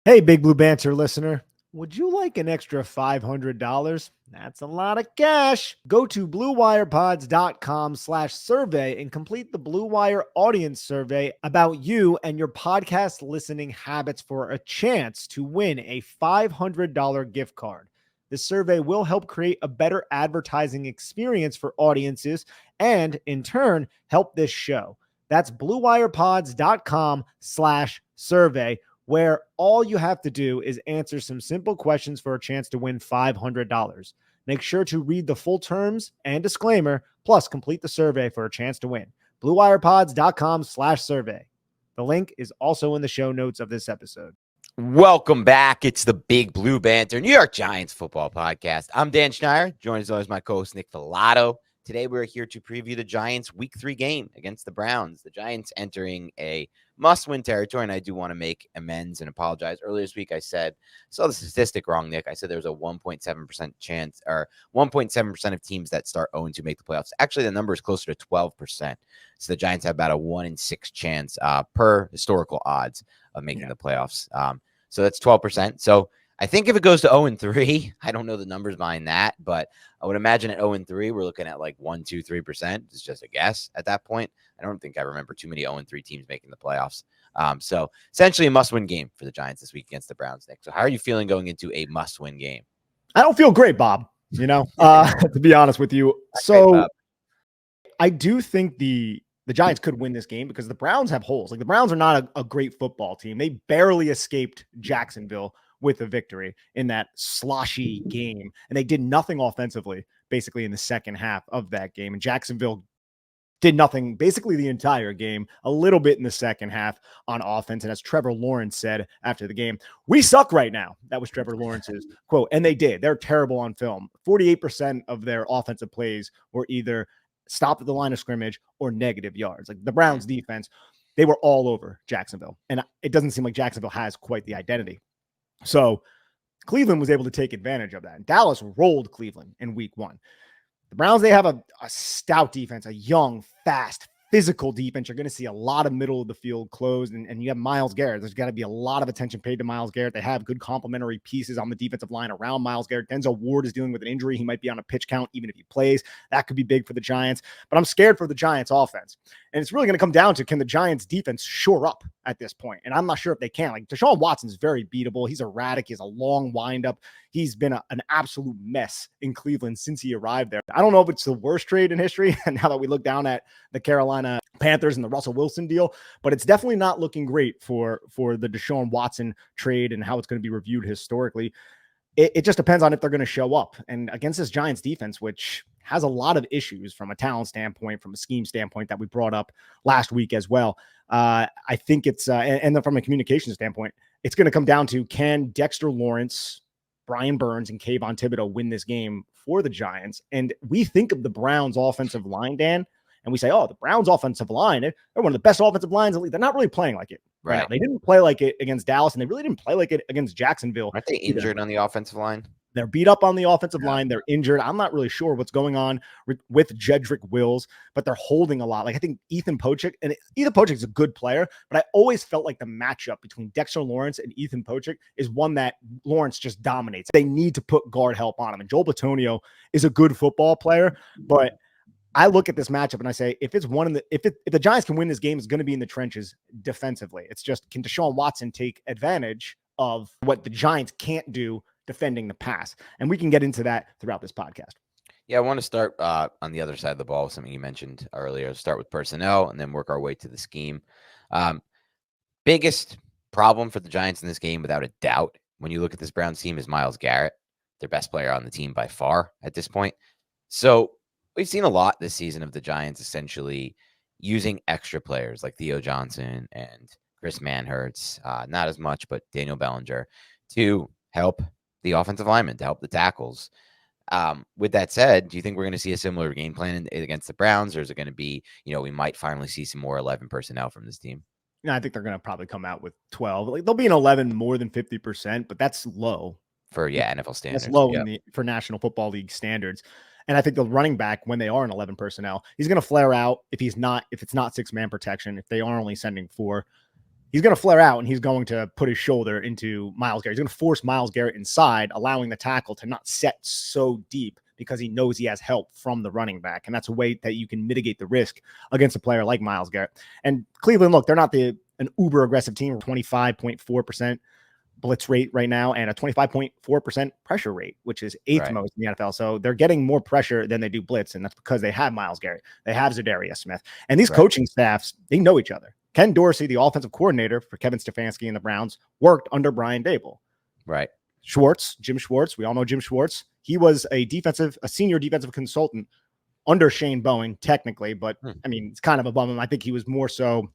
Hey, Big Blue Banter listener, would you like an extra $500? That's a lot of cash. Go to bluewirepods.com/survey and complete the Blue Wire audience survey about you and your podcast listening habits for a chance to win a $500 gift card. This survey will help create a better advertising experience for audiences and, in turn, help this show. That's bluewirepods.com/survey, where all you have to do is answer some simple questions for a chance to win $500. Make sure to read the full terms and disclaimer, plus complete the survey for a chance to win. bluewirepods.com/survey. The link is also in the show notes of this episode. Welcome back. It's the Big Blue Banter, New York Giants football podcast. I'm Dan Schneider, joined as always my co-host Nick Filato. Today we're here to preview the Giants' Week 3 game against the Browns. The Giants entering a must-win territory, and I do want to make amends and apologize. Earlier this week I saw the statistic wrong, Nick. I said there was a 1.7% chance, or 1.7% of teams that start 0-2 make the playoffs. Actually, the number is closer to 12%. So the Giants have about a 1 in 6 chance per historical odds of making the playoffs. So that's 12%. So I think if it goes to 0-3, I don't know the numbers behind that, but I would imagine at 0-3, we're looking at like 1, 2, 3%. It's just a guess at that point. I don't think I remember too many 0-3 teams making the playoffs. So essentially a must-win game for the Giants this week against the Browns, Nick. So how are you feeling going into a must-win game? I don't feel great, Bob, to be honest with you. So I do think the Giants could win this game because the Browns have holes. Like, the Browns are not a great football team. They barely escaped Jacksonville with a victory in that sloshy game. And they did nothing offensively, basically, in the second half of that game. And Jacksonville did nothing basically the entire game, a little bit in the second half on offense. And as Trevor Lawrence said after the game, "We suck right now." That was Trevor Lawrence's quote. And they did. They're terrible on film. 48% of their offensive plays were either stop at the line of scrimmage or negative yards. Like, the Browns defense, they were all over Jacksonville. And it doesn't seem like Jacksonville has quite the identity. So Cleveland was able to take advantage of that. And Dallas rolled Cleveland in week 1. The Browns, they have a stout defense, a young, fast, physical defense. You're going to see a lot of middle of the field closed, and you have Myles Garrett. There's got to be a lot of attention paid to Myles Garrett. They have good complementary pieces on the defensive line around Myles Garrett. Denzel Ward is dealing with an injury. He might be on a pitch count even if he plays. That could be big for the Giants, but I'm scared for the Giants offense. And it's really going to come down to, can the Giants defense shore up at this point? And I'm not sure if they can. Like, Deshaun Watson's very beatable. He's erratic. He has a long windup. He's been an absolute mess in Cleveland since he arrived there. I don't know if it's the worst trade in history, and now that we look down at the Carolina Panthers and the Russell Wilson deal, but it's definitely not looking great for the Deshaun Watson trade and how it's going to be reviewed historically. It just depends on if they're going to show up. And against this Giants defense, which has a lot of issues from a talent standpoint, from a scheme standpoint that we brought up last week as well, I think it's, and then from a communication standpoint, it's going to come down to, can Dexter Lawrence, Brian Burns, and Kayvon Thibodeau win this game for the Giants? And we think of the Browns offensive line, Dan, and we say, oh, the Browns offensive line, they're one of the best offensive lines in the league. They're not really playing like it right now. They didn't play like it against Dallas, and they really didn't play like it against Jacksonville. Aren't they injured on the offensive line? They're beat up on the offensive line. They're injured. I'm not really sure what's going on with Jedrick Wills, but they're holding a lot. Like, I think Ethan Pochik is a good player, but I always felt like the matchup between Dexter Lawrence and Ethan Pochik is one that Lawrence just dominates. They need to put guard help on him. And Joel Bitonio is a good football player, but I look at this matchup and I say, if the Giants can win this game, it's going to be in the trenches defensively. It's just, can Deshaun Watson take advantage of what the Giants can't do defending the pass? And we can get into that throughout this podcast. Yeah, I want to start on the other side of the ball with something you mentioned earlier. Start with personnel and then work our way to the scheme. Biggest problem for the Giants in this game, without a doubt, when you look at this Browns team, is Myles Garrett, their best player on the team by far at this point. So we've seen a lot this season of the Giants essentially using extra players like Theo Johnson and Chris Manhertz, not as much, but Daniel Bellinger, to help the offensive linemen, to help the tackles. With that said, do you think we're going to see a similar game plan against the Browns, or is it going to be, we might finally see some more 11 personnel from this team? No, I think they're going to probably come out with 12. Like, they'll be an 11 more than 50%, but that's low for NFL standards. That's low for National Football League standards. And I think the running back, when they are in 11 personnel, he's going to flare out if it's not 6-man protection, if they are only sending 4. he's going to flare out and he's going to put his shoulder into Myles Garrett. He's going to force Myles Garrett inside, allowing the tackle to not set so deep because he knows he has help from the running back. And that's a way that you can mitigate the risk against a player like Myles Garrett. And Cleveland, look, they're not an uber aggressive team, 25.4% blitz rate right now and a 25.4% pressure rate, which is eighth most in the NFL. So they're getting more pressure than they do blitz. And that's because they have Myles Garrett. They have Zadarius Smith. And these coaching staffs, they know each other. Ken Dorsey, the offensive coordinator for Kevin Stefanski and the Browns, worked under Brian Daboll. Right. Jim Schwartz, we all know Jim Schwartz. He was a senior defensive consultant under Shane Bowen, technically, but I mean, it's kind of above him. I think he was more so.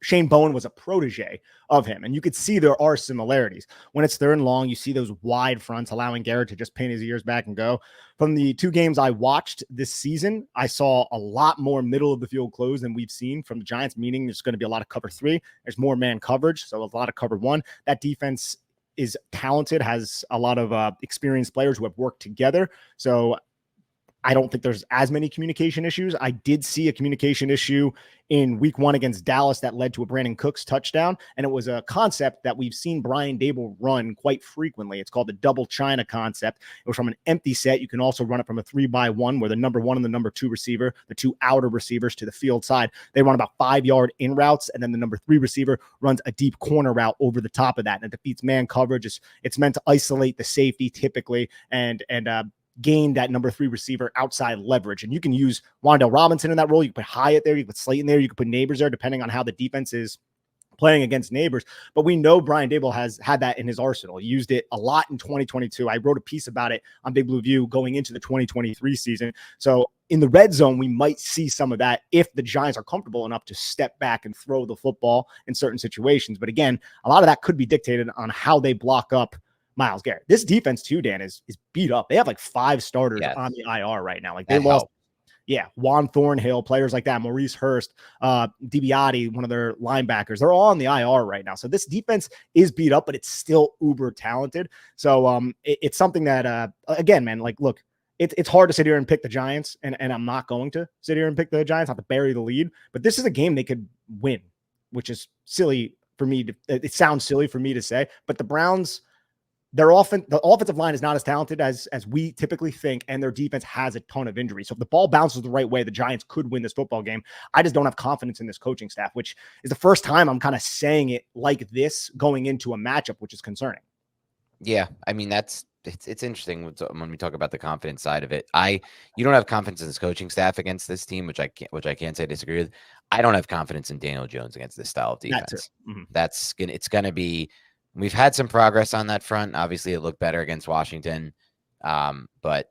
Shane Bowen was a protege of him, and you could see there are similarities. When it's third and long, you see those wide fronts allowing Garrett to just pin his ears back and go. From the 2 games I watched this season, I saw a lot more middle of the field close than we've seen from the Giants, meaning there's going to be a lot of cover 3. There's more man coverage, so a lot of cover 1. That defense is talented, has a lot of experienced players who have worked together. So I don't think there's as many communication issues. I did see a communication issue in week 1 against Dallas that led to a Brandon Cooks touchdown. And it was a concept that we've seen Brian Daboll run quite frequently. It's called the double China concept. It was from an empty set. You can also run it from a 3-by-1 where the number 1 and the number 2 receiver, the 2 outer receivers to the field side, they run about 5-yard in routes. And then the number 3 receiver runs a deep corner route over the top of that. And it defeats man coverage. It's meant to isolate the safety typically and gain that number 3 receiver outside leverage. And you can use Wan'Dale Robinson in that role. You can put Hyatt there. You can put Slayton there. You can put Neighbors there, depending on how the defense is playing against Neighbors. But we know Brian Daboll has had that in his arsenal. He used it a lot in 2022. I wrote a piece about it on Big Blue View going into the 2023 season. So in the red zone, we might see some of that if the Giants are comfortable enough to step back and throw the football in certain situations. But again, a lot of that could be dictated on how they block up Myles Garrett. This defense too, Dan, is beat up. They have like 5 starters on the IR right now. Like they lost, Juan Thornhill, players like that, Maurice Hurst, DiBiase, one of their linebackers. They're all on the IR right now. So this defense is beat up, but it's still uber talented. So it's something that again, man, like look, it's hard to sit here and pick the Giants, and I'm not going to sit here and pick the Giants, not to bury the lead. But this is a game they could win, which is silly for me. It sounds silly for me to say, but the Browns. The offensive line is not as talented as we typically think, and their defense has a ton of injuries. So if the ball bounces the right way, the Giants could win this football game. I just don't have confidence in this coaching staff, which is the first time I'm kind of saying it like this going into a matchup, which is concerning. Yeah, I mean it's interesting when we talk about the confidence side of it. You don't have confidence in this coaching staff against this team, which I can't say I disagree with. I don't have confidence in Daniel Jones against this style of defense. It's gonna be. We've had some progress on that front. Obviously, it looked better against Washington. But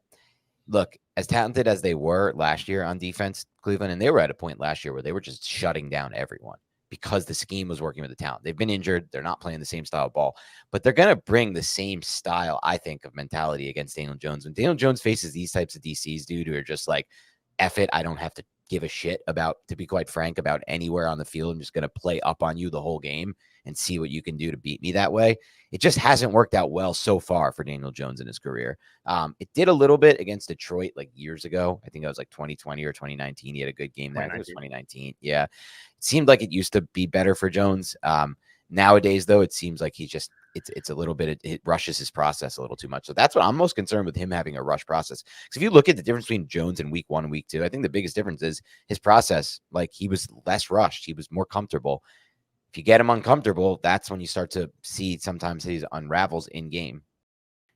look, as talented as they were last year on defense, Cleveland, and they were at a point last year where they were just shutting down everyone because the scheme was working with the talent. They've been injured. They're not playing the same style of ball, but they're going to bring the same style, I think, of mentality against Daniel Jones. When Daniel Jones faces these types of DCs, dude, who are just like, F it, I don't have to give a shit about, to be quite frank, about anywhere on the field. I'm just going to play up on you the whole game and see what you can do to beat me that way. It just hasn't worked out well so far for Daniel Jones in his career. It did a little bit against Detroit like years ago. I think it was like 2020 or 2019. He had a good game there. I think it was 2019. Yeah. It seemed like it used to be better for Jones. Nowadays, though, it seems like it's a little bit, it rushes his process a little too much. So that's what I'm most concerned with, him having a rush process. Because if you look at the difference between Jones in week 1 and week 2, I think the biggest difference is his process. Like, he was less rushed. He was more comfortable. If you get him uncomfortable, that's when you start to see sometimes he unravels in game.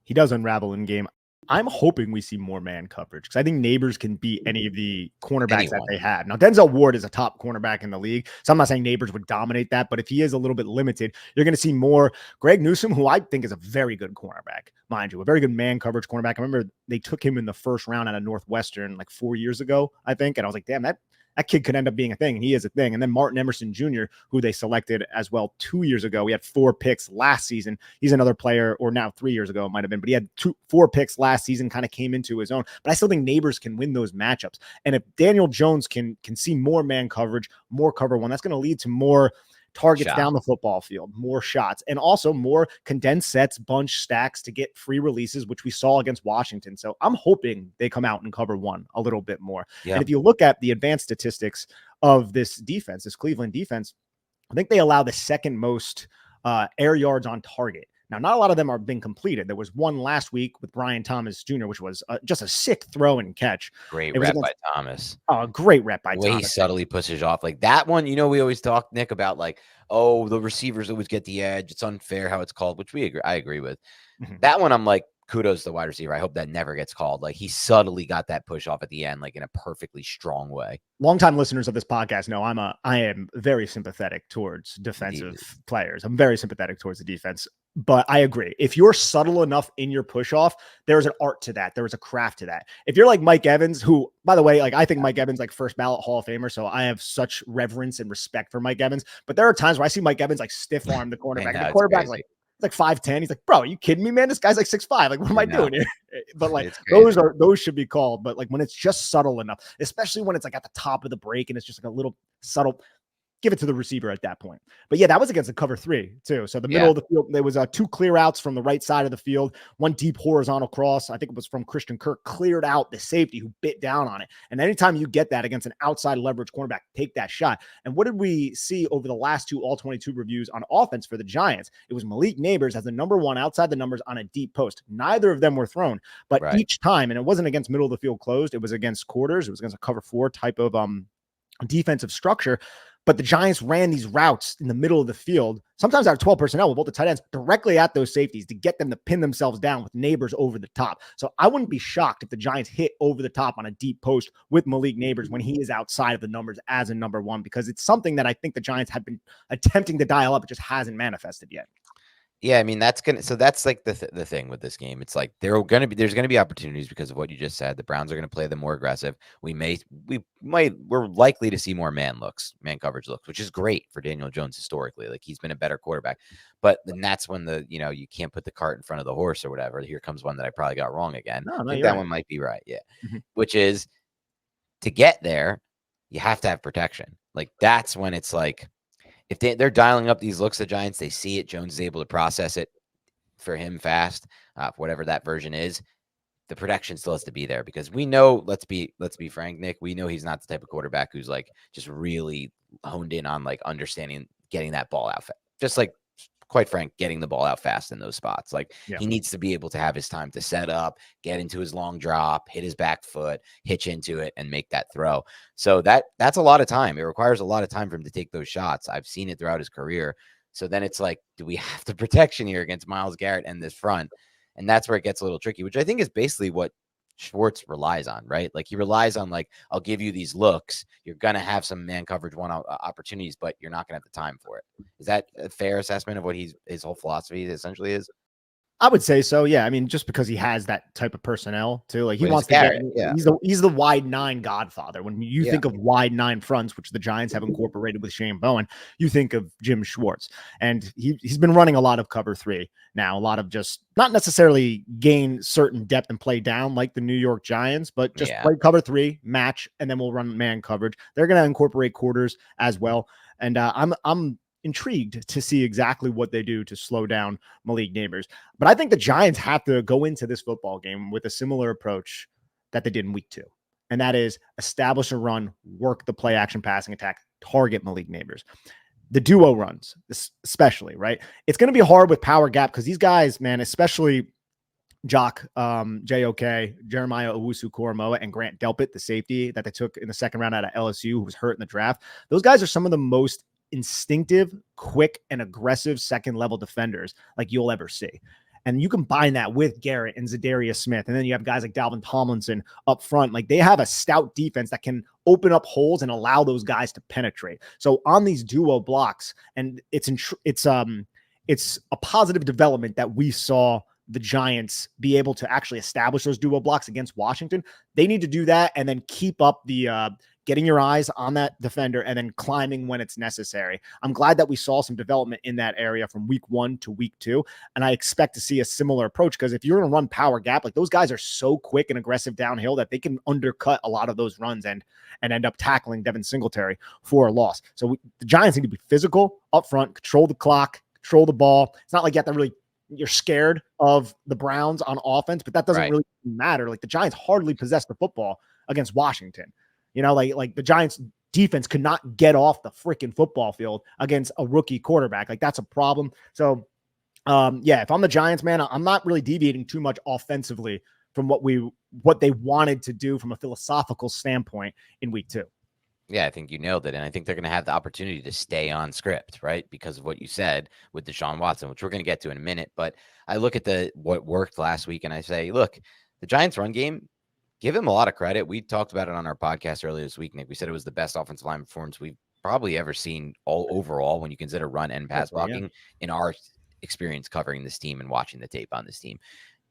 He does unravel in game. I'm hoping we see more man coverage because I think Neighbors can beat any of the cornerbacks that they have. Now, Denzel Ward is a top cornerback in the league, so I'm not saying Neighbors would dominate that, but if he is a little bit limited, you're going to see more. Greg Newsome, who I think is a very good cornerback, mind you, a very good man coverage cornerback. I remember they took him in the first round out of Northwestern like 4 years ago, I think, and I was like, damn, that kid could end up being a thing, and he is a thing. And then Martin Emerson Jr., who they selected as well 2 years ago. We had 4 picks last season. He's another player, or now 3 years ago it might have been, but he had 4 picks last season, kind of came into his own. But I still think Neighbors can win those matchups. And if Daniel Jones can see more man coverage, more cover one, that's going to lead to more targets down the football field, more shots, and also more condensed sets, bunch stacks to get free releases, which we saw against Washington. So I'm hoping they come out and cover one a little bit more. Yeah. And if you look at the advanced statistics of this defense, this Cleveland defense, I think they allow the second most air yards on target. Now, not a lot of them are being completed. There was one last week with Brian Thomas Jr., which was just a sick throw and catch. Great It was rep against, by Thomas. oh, great rep by The way Thomas. he subtly pushes off like that one. You know, we always talk, Nick, about like, oh, the receivers always get the edge. It's unfair how it's called, which I agree with. Mm-hmm. That one, I'm like, kudos to the wide receiver. I hope that never gets called. Like he subtly got that push off at the end, like in a perfectly strong way. Longtime listeners of this podcast know I am very sympathetic towards defensive players. I'm very sympathetic towards the defense, but I agree. If you're subtle enough in your push off, there's an art to that. There is a craft to that. If you're like Mike Evans, who, by the way, like I think Mike Evans like first ballot Hall of Famer, so I have such reverence and respect for Mike Evans. But there are times where I see Mike Evans like stiff arm the quarterback. The quarterback's like, he's like 5'10". He's like, bro, are you kidding me, man? This guy's like 6'5". Like, what am I doing here? But like those should be called. But like when it's just subtle enough, especially when it's like at the top of the break and it's just like a little subtle, give it to the receiver at that point. But yeah, that was against the cover 3 too. So the middle of the field, there was 2 clear outs from the right side of the field, one deep horizontal cross. I think it was from Christian Kirk, cleared out the safety who bit down on it. And anytime you get that against an outside leverage cornerback, take that shot. And what did we see over the last 2 all 22 reviews on offense for the Giants? It was Malik Neighbors as the number 1 outside the numbers on a deep post. Neither of them were thrown, but each time, and it wasn't against middle of the field closed, it was against quarters. It was against a cover 4 type of defensive structure. But the Giants ran these routes in the middle of the field, sometimes out of 12 personnel with both the tight ends, directly at those safeties to get them to pin themselves down with Neighbors over the top. So I wouldn't be shocked if the Giants hit over the top on a deep post with Malik Neighbors when he is outside of the numbers as a number 1, because it's something that I think the Giants have been attempting to dial up. It just hasn't manifested yet. Yeah, I mean that's like the thing with this game. It's like there's gonna be opportunities because of what you just said. The Browns are gonna play them more aggressive. We're likely to see more man coverage looks, which is great for Daniel Jones historically. Like he's been a better quarterback. But then that's when you can't put the cart in front of the horse or whatever. Here comes one that I probably got wrong again. No, I think that one might be right. Yeah. Mm-hmm. Which is to get there, you have to have protection. Like that's when it's like, if they're dialing up these looks, the Giants, they see it. Jones is able to process it for him fast, whatever that version is. The protection still has to be there because we know, let's be frank, Nick, we know he's not the type of quarterback who's like just really honed in on like understanding getting that ball out. Just like, quite frank, getting the ball out fast in those spots. Like he needs to be able to have his time to set up, get into his long drop, hit his back foot, hitch into it, and make that throw. So that's a lot of time. It requires a lot of time for him to take those shots. I've seen it throughout his career. So then it's like, do we have the protection here against Myles Garrett and this front? And that's where it gets a little tricky, which I think is basically what Schwartz relies on, right? Like he relies on like, I'll give you these looks. You're going to have some man coverage one opportunities, but you're not going to have the time for it. Is that a fair assessment of what his whole philosophy essentially is? I would say so. Yeah. I mean, just because he has that type of personnel too, like he wants to get, he's the wide 9 godfather. When you think of wide 9 fronts, which the Giants have incorporated with Shane Bowen, you think of Jim Schwartz, and he's been running a lot of cover 3 now, a lot of just not necessarily gain certain depth and play down like the New York Giants, but just play cover 3 match. And then we'll run man coverage. They're going to incorporate quarters as well. And I'm intrigued to see exactly what they do to slow down Malik Neighbors. But I think the Giants have to go into this football game with a similar approach that they did in week 2. And that is establish a run, work the play action passing attack, target Malik Neighbors. The duo runs, especially, right? It's going to be hard with power gap because these guys, man, especially Jock, JOK, Jeremiah Owusu-Koramoah, and Grant Delpit, the safety that they took in the second round out of LSU, who was hurt in the draft. Those guys are some of the most instinctive, quick, and aggressive second-level defenders like you'll ever see. And you combine that with Garrett and Zadarius Smith, and then you have guys like Dalvin Tomlinson up front. Like they have a stout defense that can open up holes and allow those guys to penetrate. So on these duo blocks, and it's a positive development that we saw the Giants be able to actually establish those duo blocks against Washington. They need to do that and then keep up the getting your eyes on that defender and then climbing when it's necessary. I'm glad that we saw some development in that area from week 1 to week 2. And I expect to see a similar approach because if you're going to run power gap, like those guys are so quick and aggressive downhill that they can undercut a lot of those runs and end up tackling Devin Singletary for a loss. So the Giants need to be physical up front, control the clock, control the ball. It's not like you have to really, you're scared of the Browns on offense, but that doesn't really matter. Like the Giants hardly possessed the football against Washington. You know, like the Giants defense could not get off the freaking football field against a rookie quarterback. Like, that's a problem. So, yeah, if I'm the Giants, man, I'm not really deviating too much offensively from what they wanted to do from a philosophical standpoint in week 2. Yeah, I think you nailed it. And I think they're going to have the opportunity to stay on script, right? Because of what you said with Deshaun Watson, which we're going to get to in a minute. But I look at what worked last week and I say, look, the Giants run game, give him a lot of credit. We talked about it on our podcast earlier this week, Nick. We said it was the best offensive line performance we've probably ever seen all overall when you consider run and pass blocking in our experience covering this team and watching the tape on this team.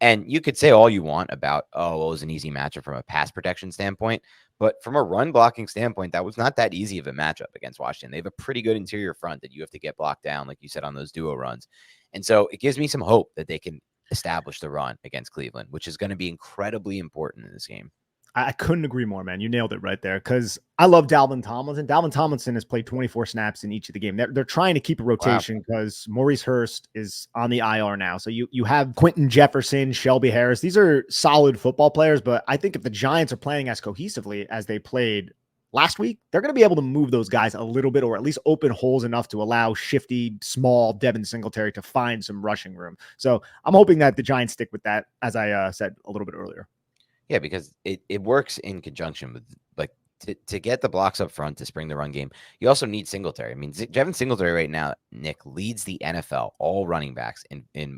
And you could say all you want about, it was an easy matchup from a pass protection standpoint. But from a run blocking standpoint, that was not that easy of a matchup against Washington. They have a pretty good interior front that you have to get blocked down, like you said, on those duo runs. And so it gives me some hope that they can establish the run against Cleveland, which is going to be incredibly important in this game. I couldn't agree more, man. You nailed it right there, because I love Dalvin Tomlinson. Dalvin Tomlinson has played 24 snaps in each of the game. They're trying to keep a rotation because Maurice Hurst is on the IR now. So you have Quentin Jefferson, Shelby Harris. These are solid football players, but I think if the Giants are playing as cohesively as they played last week, they're going to be able to move those guys a little bit, or at least open holes enough to allow shifty, small Devin Singletary to find some rushing room. So I'm hoping that the Giants stick with that, as I said a little bit earlier. Yeah, because it works in conjunction with, like, to get the blocks up front to spring the run game. You also need Singletary. I mean, Devin Singletary right now, Nick, leads the NFL, all running backs in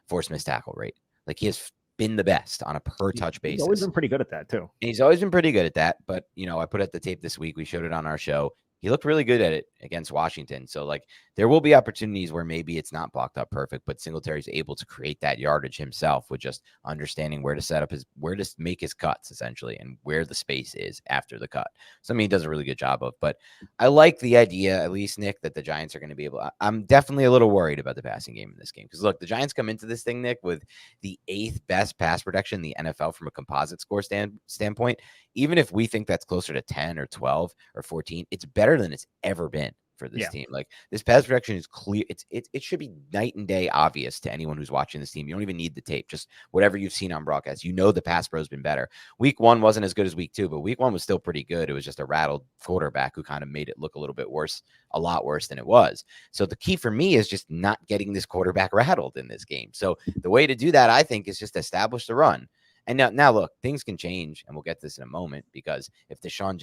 forced missed tackle rate. Like, he has been the best on a per touch basis. He's always been pretty good at that too. And he's always been pretty good at that. But, I put out the tape this week. We showed it on our show. He looked really good at it against Washington. So, like, there will be opportunities where maybe it's not blocked up perfect, but Singletary's able to create that yardage himself with just understanding where to set up where to make his cuts, essentially, and where the space is after the cut. Something he does a really good job of. But I like the idea, at least, Nick, that the Giants are going to be able. I'm definitely a little worried about the passing game in this game. Because, look, the Giants come into this thing, Nick, with the 8th best pass protection in the NFL from a composite score standpoint. Even if we think that's closer to 10 or 12 or 14, it's better than it's ever been for this team. Like, this pass protection is clear. It should be night and day obvious to anyone who's watching this team. You don't even need the tape. Just whatever you've seen on broadcast. The pass pro has been better. Week 1 wasn't as good as week 2, but week 1 was still pretty good. It was just a rattled quarterback who kind of made it look a little bit worse, a lot worse than it was. So the key for me is just not getting this quarterback rattled in this game. So the way to do that, I think, is just establish the run. And now look, things can change, and we'll get to this in a moment, because if Deshaun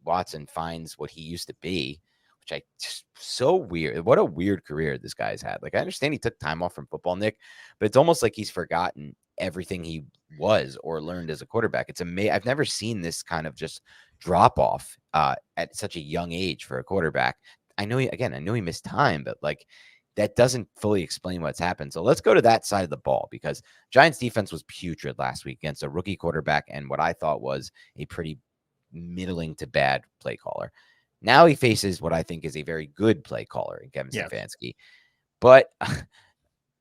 Watson finds what he used to be, which I just so weird. What a weird career this guy's had. Like, I understand he took time off from football, Nick, but it's almost like he's forgotten everything he was or learned as a quarterback. It's amazing. I've never seen this kind of just drop off at such a young age for a quarterback. I know he missed time, but like, that doesn't fully explain what's happened. So let's go to that side of the ball, because Giants defense was putrid last week against a rookie quarterback and what I thought was a pretty middling to bad play caller. Now he faces what I think is a very good play caller in Kevin Stefanski. But I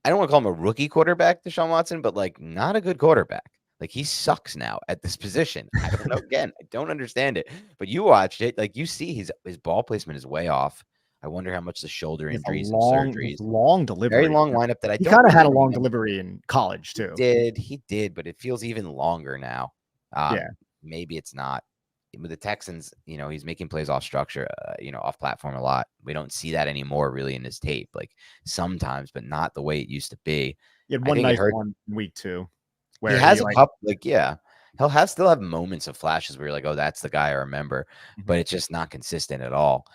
don't want to call him a rookie quarterback, Deshaun Watson, but like, not a good quarterback. Like, he sucks now at this position. I don't know. Again, I don't understand it. But you watched it. Like, you see his ball placement is way off. I wonder how much the shoulder injuries and surgeries. Long delivery. Very long lineup that he kind of had a long delivery in college too. He did, but it feels even longer now. Maybe it's not. With the Texans, he's making plays off structure, off platform a lot. We don't see that anymore really in his tape. Like, sometimes, but not the way it used to be. He had one nice one in week 2. Where he has a couple, he'll still have moments of flashes where you're like, oh, that's the guy I remember, but it's just not consistent at all.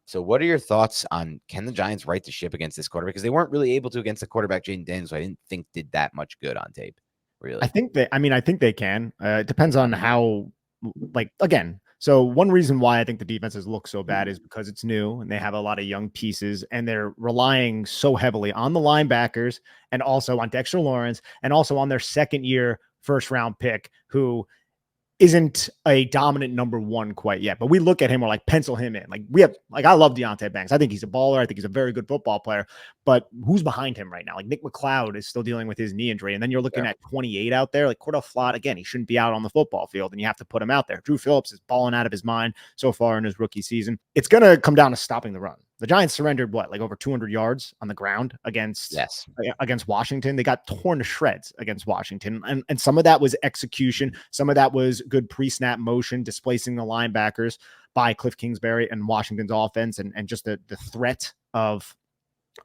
So what are your thoughts on, can the Giants right the ship against this quarterback? Because they weren't really able to against the quarterback Jaden Daniels, so I didn't think did that much good on tape, really. I think they can. It depends on how, again. So one reason why I think the defenses look so bad is because it's new and they have a lot of young pieces, and they're relying so heavily on the linebackers and also on Dexter Lawrence and also on their second-year first-round pick, who isn't a dominant number 1 quite yet, but we look at him, we're like, pencil him in. I love Deonte Banks. I think he's a baller. I think he's a very good football player, but who's behind him right now? Like, Nick McLeod is still dealing with his knee injury. And then you're looking at 28 out there, like Cordell Flott. Again, he shouldn't be out on the football field, and you have to put him out there. Drew Phillips is balling out of his mind so far in his rookie season. It's going to come down to stopping the run. The Giants surrendered like over 200 yards on the ground against Washington. They got torn to shreds against Washington. And some of that was execution. Some of that was good pre-snap motion, displacing the linebackers by Cliff Kingsbury and Washington's offense, and just the threat of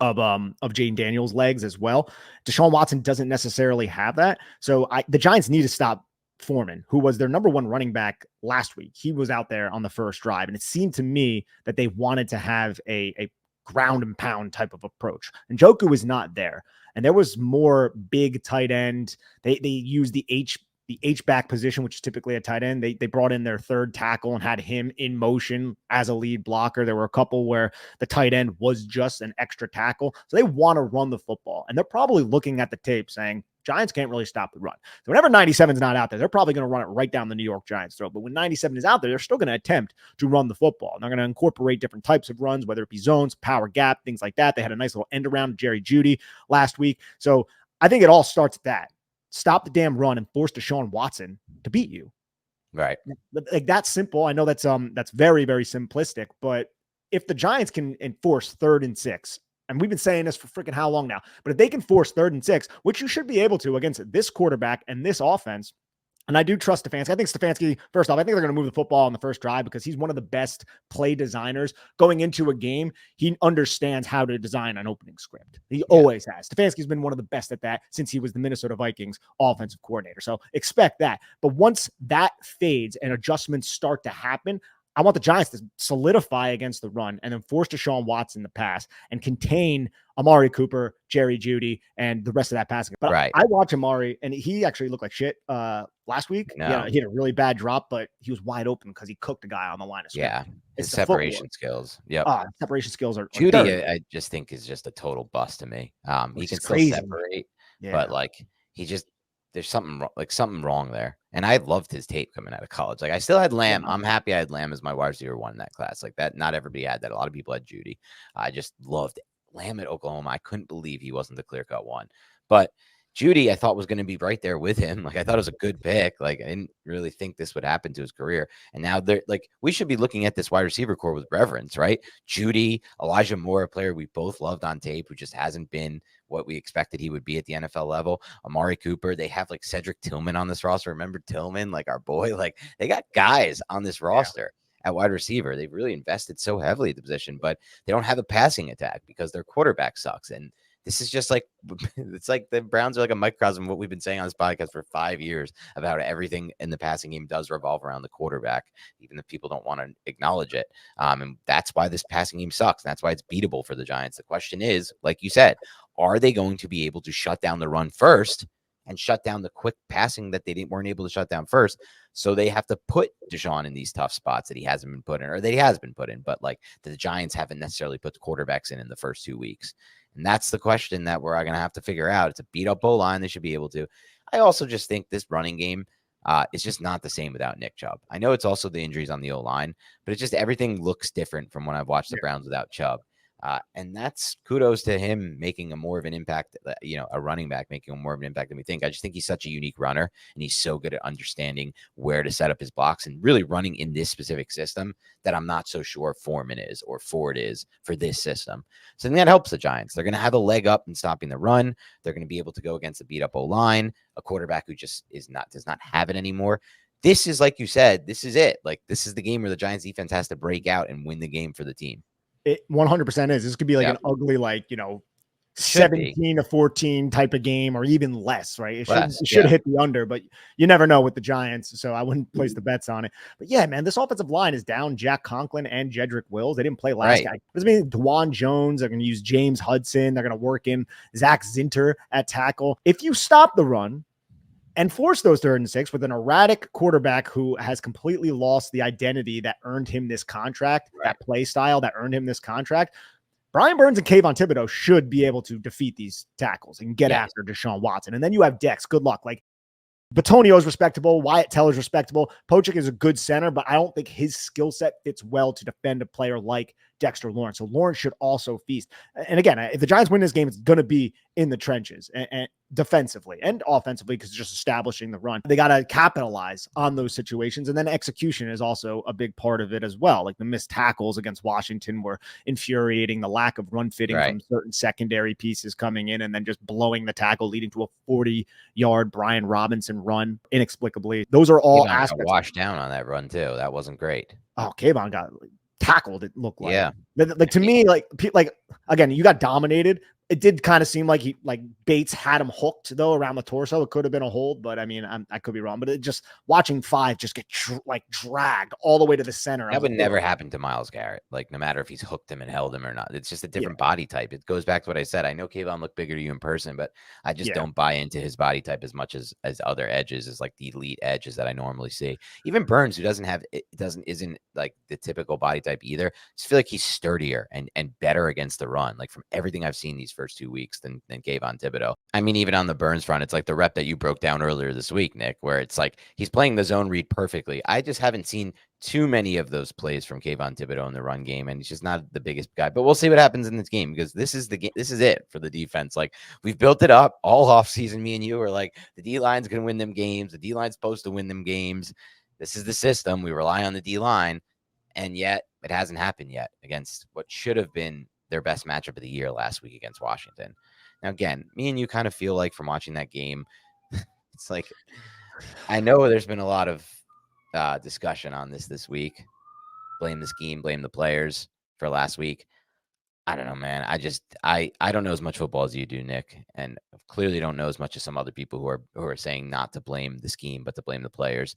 Jaden Daniels' legs as well. Deshaun Watson doesn't necessarily have that. So the Giants need to stop Foreman, who was their number one running back last week. He was out there on the first drive, and it seemed to me that they wanted to have a ground and pound type of approach. And Njoku was not there, and there was more big tight end. They used the H-back position, which is typically a tight end. They brought in their third tackle and had him in motion as a lead blocker. There were a couple where the tight end was just an extra tackle. So they want to run the football, and they're probably looking at the tape saying, Giants can't really stop the run. So whenever 97 is not out there, they're probably going to run it right down the New York Giants' throat. But when 97 is out there, they're still going to attempt to run the football. And they're going to incorporate different types of runs, whether it be zones, power gap, things like that. They had a nice little end around Jerry Jeudy last week. So I think it all starts at that. Stop the damn run and force Deshaun Watson to beat you. Right. Like that's simple. I know that's very, very simplistic, but if the Giants can enforce 3rd and 6, and we've been saying this for freaking how long now, but if they can force 3rd and 6, which you should be able to against this quarterback and this offense, and I do trust Stefanski. I think Stefanski, first off, I think they're going to move the football on the first drive because he's one of the best play designers going into a game. He understands how to design an opening script. He always has. Stefanski's been one of the best at that since he was the Minnesota Vikings offensive coordinator. So expect that. But once that fades and adjustments start to happen, I want the Giants to solidify against the run and then force Deshaun Watson to pass and contain Amari Cooper, Jerry Jeudy, and the rest of that passing. But I watch Amari, and he actually looked like shit last week. No. Yeah, he had a really bad drop, but he was wide open because he cooked a guy on the line of scrimmage. Yeah, his separation skills. Yep. Separation skills are Jeudy, I just think is just a total bust to me. He can still separate, but like he just there's something wrong there. And I loved his tape coming out of college. Like I still had Lamb. I'm happy I had Lamb as my wide receiver 1 in that class. Like that, not everybody had that. A lot of people had Jeudy. I just loved Lamb at Oklahoma. I couldn't believe he wasn't the clear-cut one. But Jeudy, I thought was going to be right there with him. Like I thought it was a good pick. Like I didn't really think this would happen to his career. And now they're like, we should be looking at this wide receiver core with reverence, right? Jeudy, Elijah Moore, a player we both loved on tape, who just hasn't been what we expected he would be at the NFL level. Amari Cooper, they have like Cedric Tillman on this roster. Remember Tillman, like our boy, like they got guys on this roster at wide receiver. They've really invested so heavily at the position, but they don't have a passing attack because their quarterback sucks. And this is just like, it's like the Browns are like a microcosm of what we've been saying on this podcast for 5 years about everything in the passing game does revolve around the quarterback, even if people don't want to acknowledge it. And that's why this passing game sucks. And that's why it's beatable for the Giants. The question is, like you said, are they going to be able to shut down the run first and shut down the quick passing that they weren't able to shut down first? So they have to put Deshaun in these tough spots that he hasn't been put in, or that he has been put in, but like the Giants haven't necessarily put the quarterbacks in the first 2 weeks. And that's the question that we're going to have to figure out. It's a beat up O-line. They should be able to. I also just think this running game is just not the same without Nick Chubb. I know it's also the injuries on the O-line, but it's just everything looks different from when I've watched the Browns without Chubb. And that's kudos to him making a more of an impact, a running back making more of an impact than we think. I just think he's such a unique runner, and he's so good at understanding where to set up his blocks and really running in this specific system that I'm not so sure Foreman is or Ford is for this system. So I think that helps the Giants. They're going to have a leg up in stopping the run. They're going to be able to go against a beat up O-line, a quarterback who just does not have it anymore. This is, like you said, this is it. Like this is the game where the Giants defense has to break out and win the game for the team. It 100% is. This could be like an ugly, 17-14 type of game, or even less, right? It should hit the under, but you never know with the Giants, so I wouldn't place the bets on it. But yeah, man, this offensive line is down Jack Conklin and Jedrick Wills. They didn't play last guy. Does mean DeJuan Jones? They're going to use James Hudson. They're going to work in Zach Zinter at tackle. If you stop the run and force those 3rd and 6 with an erratic quarterback who has completely lost the identity that earned him this contract, that play style that earned him this contract, Brian Burns and Kayvon Thibodeau should be able to defeat these tackles and get after Deshaun Watson. And then you have Dex. Good luck. Like Batonio is respectable. Wyatt Teller's respectable. Pochik is a good center, but I don't think his skill set fits well to defend a player like Dexter Lawrence. So Lawrence should also feast. And again, if the Giants win this game, it's going to be in the trenches. And defensively and offensively because it's just establishing the run. They got to capitalize on those situations. And then execution is also a big part of it as well. Like the missed tackles against Washington were infuriating, the lack of run fitting from certain secondary pieces coming in and then just blowing the tackle, leading to a 40-yard Brian Robinson run inexplicably. Those are all aspects. Got washed down on that run too. That wasn't great. Oh, Kayvon got tackled, it looked like. Like to me, like again, you got dominated. It did kind of seem like Bates had him hooked though around the torso. It could have been a hold, but I mean, I could be wrong. But it just watching Five just get dragged all the way to the center. That would never happen to Myles Garrett. Like no matter if he's hooked him and held him or not, it's just a different body type. It goes back to what I said. I know Kayvon looked bigger to you in person, but I just don't buy into his body type as much as other edges, as like the elite edges that I normally see. Even Burns, who isn't like the typical body type either. I just feel like he's sturdier and better against the run. Like from everything I've seen these first 2 weeks than Kayvon Thibodeau. I mean, even on the Burns front, it's like the rep that you broke down earlier this week, Nick, where it's like he's playing the zone read perfectly. I just haven't seen too many of those plays from Kayvon Thibodeau in the run game, and he's just not the biggest guy. But we'll see what happens in this game because this is the game. This is it for the defense. Like we've built it up all offseason. Me and you are like the D line's going to win them games. The D line's supposed to win them games. This is the system. We rely on the D line, and yet it hasn't happened yet against what should have been their best matchup of the year last week against Washington. Now, again, me and you kind of feel like from watching that game, it's like I know there's been a lot of discussion on this week. Blame the scheme, blame the players for last week. I don't know, man. I don't know as much football as you do, Nick, and clearly don't know as much as some other people who are saying not to blame the scheme, but to blame the players.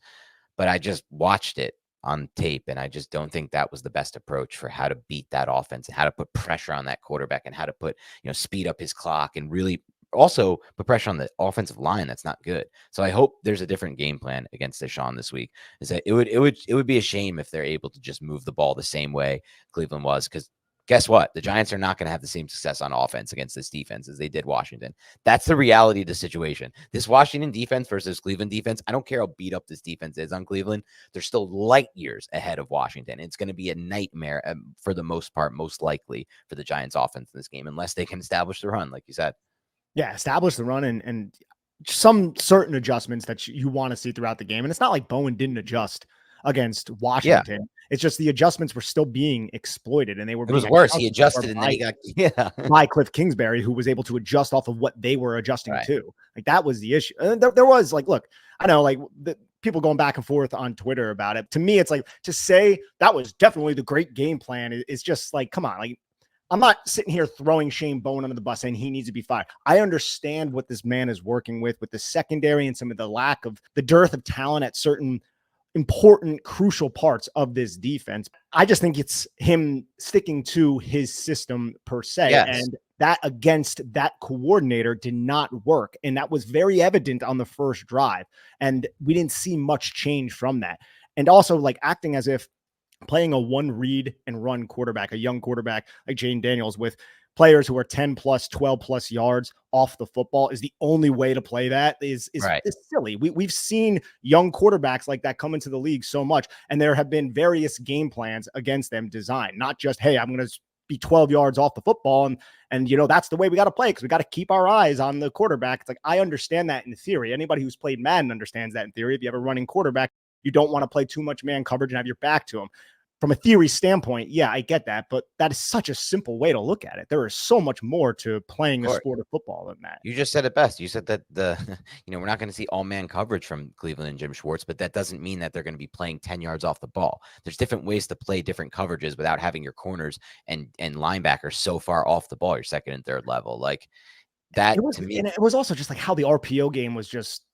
But I just watched it on tape, and I just don't think that was the best approach for how to beat that offense and how to put pressure on that quarterback and how to put, speed up his clock and really also put pressure on the offensive line. That's not good. So I hope there's a different game plan against Deshaun this week. Is that it would be a shame if they're able to just move the ball the same way Cleveland was, because guess what? The Giants are not going to have the same success on offense against this defense as they did Washington. That's the reality of the situation. This Washington defense versus Cleveland defense, I don't care how beat up this defense is on Cleveland. They're still light years ahead of Washington. It's going to be a nightmare for the most part, most likely for the Giants offense in this game, unless they can establish the run, like you said. Yeah, establish the run and some certain adjustments that you want to see throughout the game. And it's not like Bowen didn't adjust against Washington. Yeah. It's just the adjustments were still being exploited, and they were. It was worse. He adjusted, and then he got by Cliff Kingsbury, who was able to adjust off of what they were adjusting to. Like that was the issue. And there was like, look, I know like the people going back and forth on Twitter about it. To me, it's like to say that was definitely the great game plan is just like, come on, like. I'm not sitting here throwing Shane Bowen under the bus saying he needs to be fired. I understand what this man is working with the secondary and some of the dearth of talent at certain important, crucial parts of this defense. I just think it's him sticking to his system per se. Yes. And that against that coordinator did not work. And that was very evident on the first drive. And we didn't see much change from that. And also like acting as if playing a one read and run quarterback, a young quarterback like Jane Daniels with players who are 10 plus, 12 plus yards off the football is the only way to play that is silly. We've seen young quarterbacks like that come into the league so much, and there have been various game plans against them designed, not just, hey, I'm going to be 12 yards off the football. And that's the way we got to play because we got to keep our eyes on the quarterback. It's like, I understand that in theory. Anybody who's played Madden understands that in theory. If you have a running quarterback, you don't want to play too much man coverage and have your back to him. From a theory standpoint, yeah, I get that, but that is such a simple way to look at it. There is so much more to playing the sport of football than that. You just said it best. You said that we're not going to see all man coverage from Cleveland and Jim Schwartz, but that doesn't mean that they're going to be playing 10 yards off the ball. There's different ways to play different coverages without having your corners and linebackers so far off the ball, your second and third level. Like that to me. And it was also just like how the RPO game was just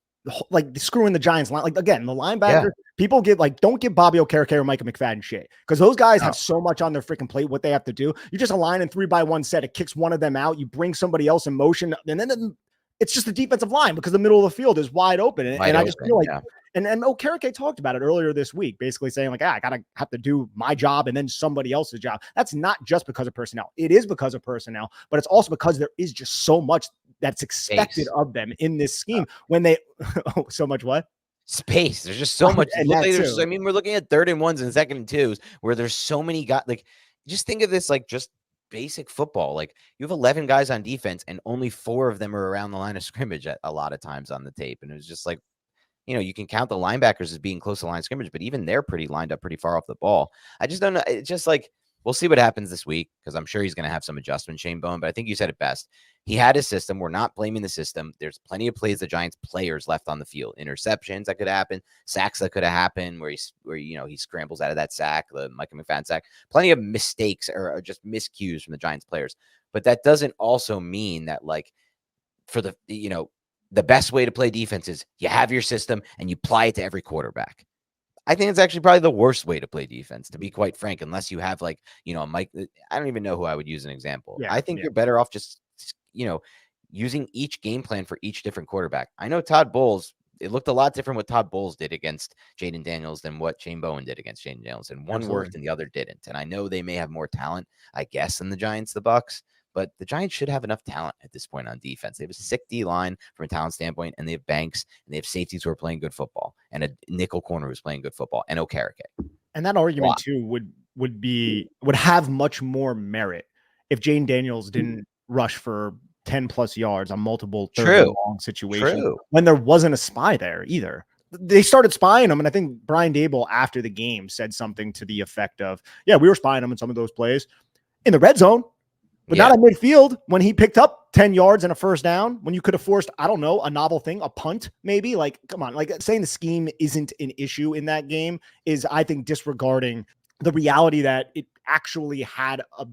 like screwing the Giants line. Like again, the linebackers, people don't give Bobby Okereke or Micah McFadden shit because those guys have so much on their freaking plate. What they have to do, you just align in 3-by-1 set. It kicks one of them out. You bring somebody else in motion, and then it's just the defensive line because the middle of the field is wide open. And I just feel like, and Okereke talked about it earlier this week, basically saying like, I gotta have to do my job and then somebody else's job. That's not just because of personnel. It is because of personnel, but it's also because there is just so much that's expected of them in this scheme when they so much what? Space. There's just so much. I mean, we're looking at 3rd and 1s and 2nd and 2s where there's so many guys. Like, just think of this like just basic football. Like, you have 11 guys on defense and only 4 of them are around the line of scrimmage at a lot of times on the tape. And it was just like, you can count the linebackers as being close to line of scrimmage, but even they're lined up pretty far off the ball. I just don't know. It's just like, we'll see what happens this week, because I'm sure he's going to have some adjustment, Shane Bowen. But I think you said it best. He had his system. We're not blaming the system. There's plenty of plays the Giants players left on the field. Interceptions that could happen, sacks that could have happened where he scrambles out of that sack, the Micah McFadden sack. Plenty of mistakes or just miscues from the Giants players. But that doesn't also mean that, like, for the best way to play defense is you have your system and you apply it to every quarterback. I think it's actually probably the worst way to play defense, to be quite frank, unless you have Mike. I don't even know who I would use an example. I think you're better off just, using each game plan for each different quarterback. I know Todd Bowles, it looked a lot different what Todd Bowles did against Jaden Daniels than what Shane Bowen did against Jaden Daniels. And one worked and the other didn't. And I know they may have more talent, I guess, than the Giants, the Bucs. But the Giants should have enough talent at this point on defense. They have a sick D line from a talent standpoint, and they have Banks, and they have safeties who are playing good football, and a nickel corner who's playing good football, and Okereke. And that argument too would have much more merit if Jane Daniels didn't rush for 10 plus yards on multiple third and long situations when there wasn't a spy there either. They started spying him, and I think Brian Daboll after the game said something to the effect of, "Yeah, we were spying him in some of those plays in the red zone." But not at midfield when he picked up 10 yards and a first down, when you could have forced, I don't know, a novel thing, a punt, maybe. Like, come on, like saying the scheme isn't an issue in that game is, I think, disregarding the reality that it actually had a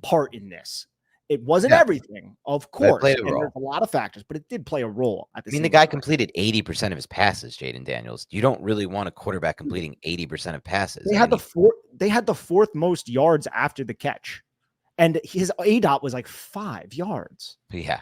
part in this. It wasn't everything, of course. It played a role. There's a lot of factors, but it did play a role at the same the guy time. completed 80% of his passes, Jaden Daniels. You don't really want a quarterback completing 80% of passes. They had the fourth most yards after the catch. And his ADOT was like 5 yards. Yeah.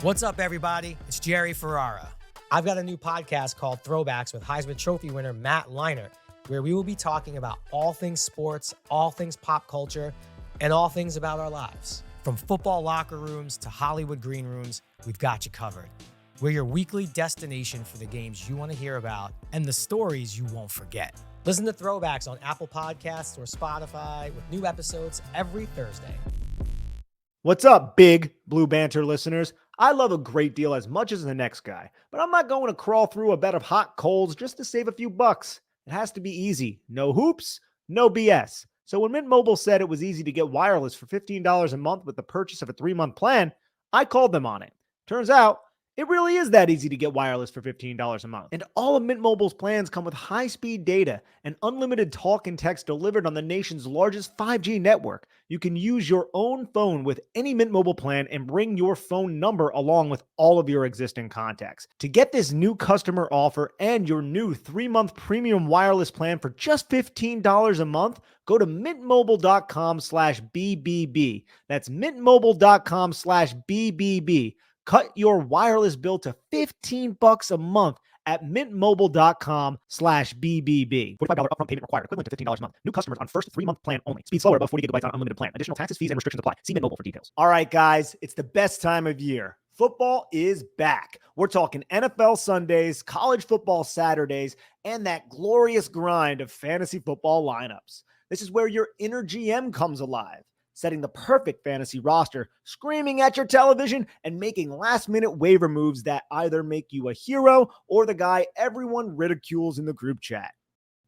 What's up, everybody? It's Jerry Ferrara. I've got a new podcast called Throwbacks with Heisman Trophy winner Matt Leinart, where we will be talking about all things sports, all things pop culture, and all things about our lives. From football locker rooms to Hollywood green rooms, we've got you covered. We're your weekly destination for the games you want to hear about and the stories you won't forget. Listen to Throwbacks on Apple Podcasts or Spotify with new episodes every Thursday. What's up, big Blue Banter listeners? I love a great deal as much as the next guy, but I'm not going to crawl through a bed of hot coals just to save a few bucks. It has to be easy. No hoops, no BS. So when Mint Mobile said it was easy to get wireless for $15 a month with the purchase of a 3-month plan, I called them on it. Turns out, it really is that easy to get wireless for $15 a month. And all of Mint Mobile's plans come with high-speed data and unlimited talk and text delivered on the nation's largest 5G network. You can use your own phone with any Mint Mobile plan and bring your phone number along with all of your existing contacts. To get this new customer offer and your new 3-month premium wireless plan for just $15 a month, go to mintmobile.com/BBB. That's mintmobile.com/BBB. Cut your wireless bill to $15 a month at mintmobile.com/BBB. $45 upfront payment required, equivalent to $15 a month. New customers on first 3-month plan only. Speed slower above 40 gigabytes on unlimited plan. Additional taxes, fees, and restrictions apply. See Mint Mobile for details. All right, guys, it's the best time of year. Football is back. We're talking NFL Sundays, college football Saturdays, and that glorious grind of fantasy football lineups. This is where your inner GM comes alive, setting the perfect fantasy roster, screaming at your television, and making last-minute waiver moves that either make you a hero or the guy everyone ridicules in the group chat.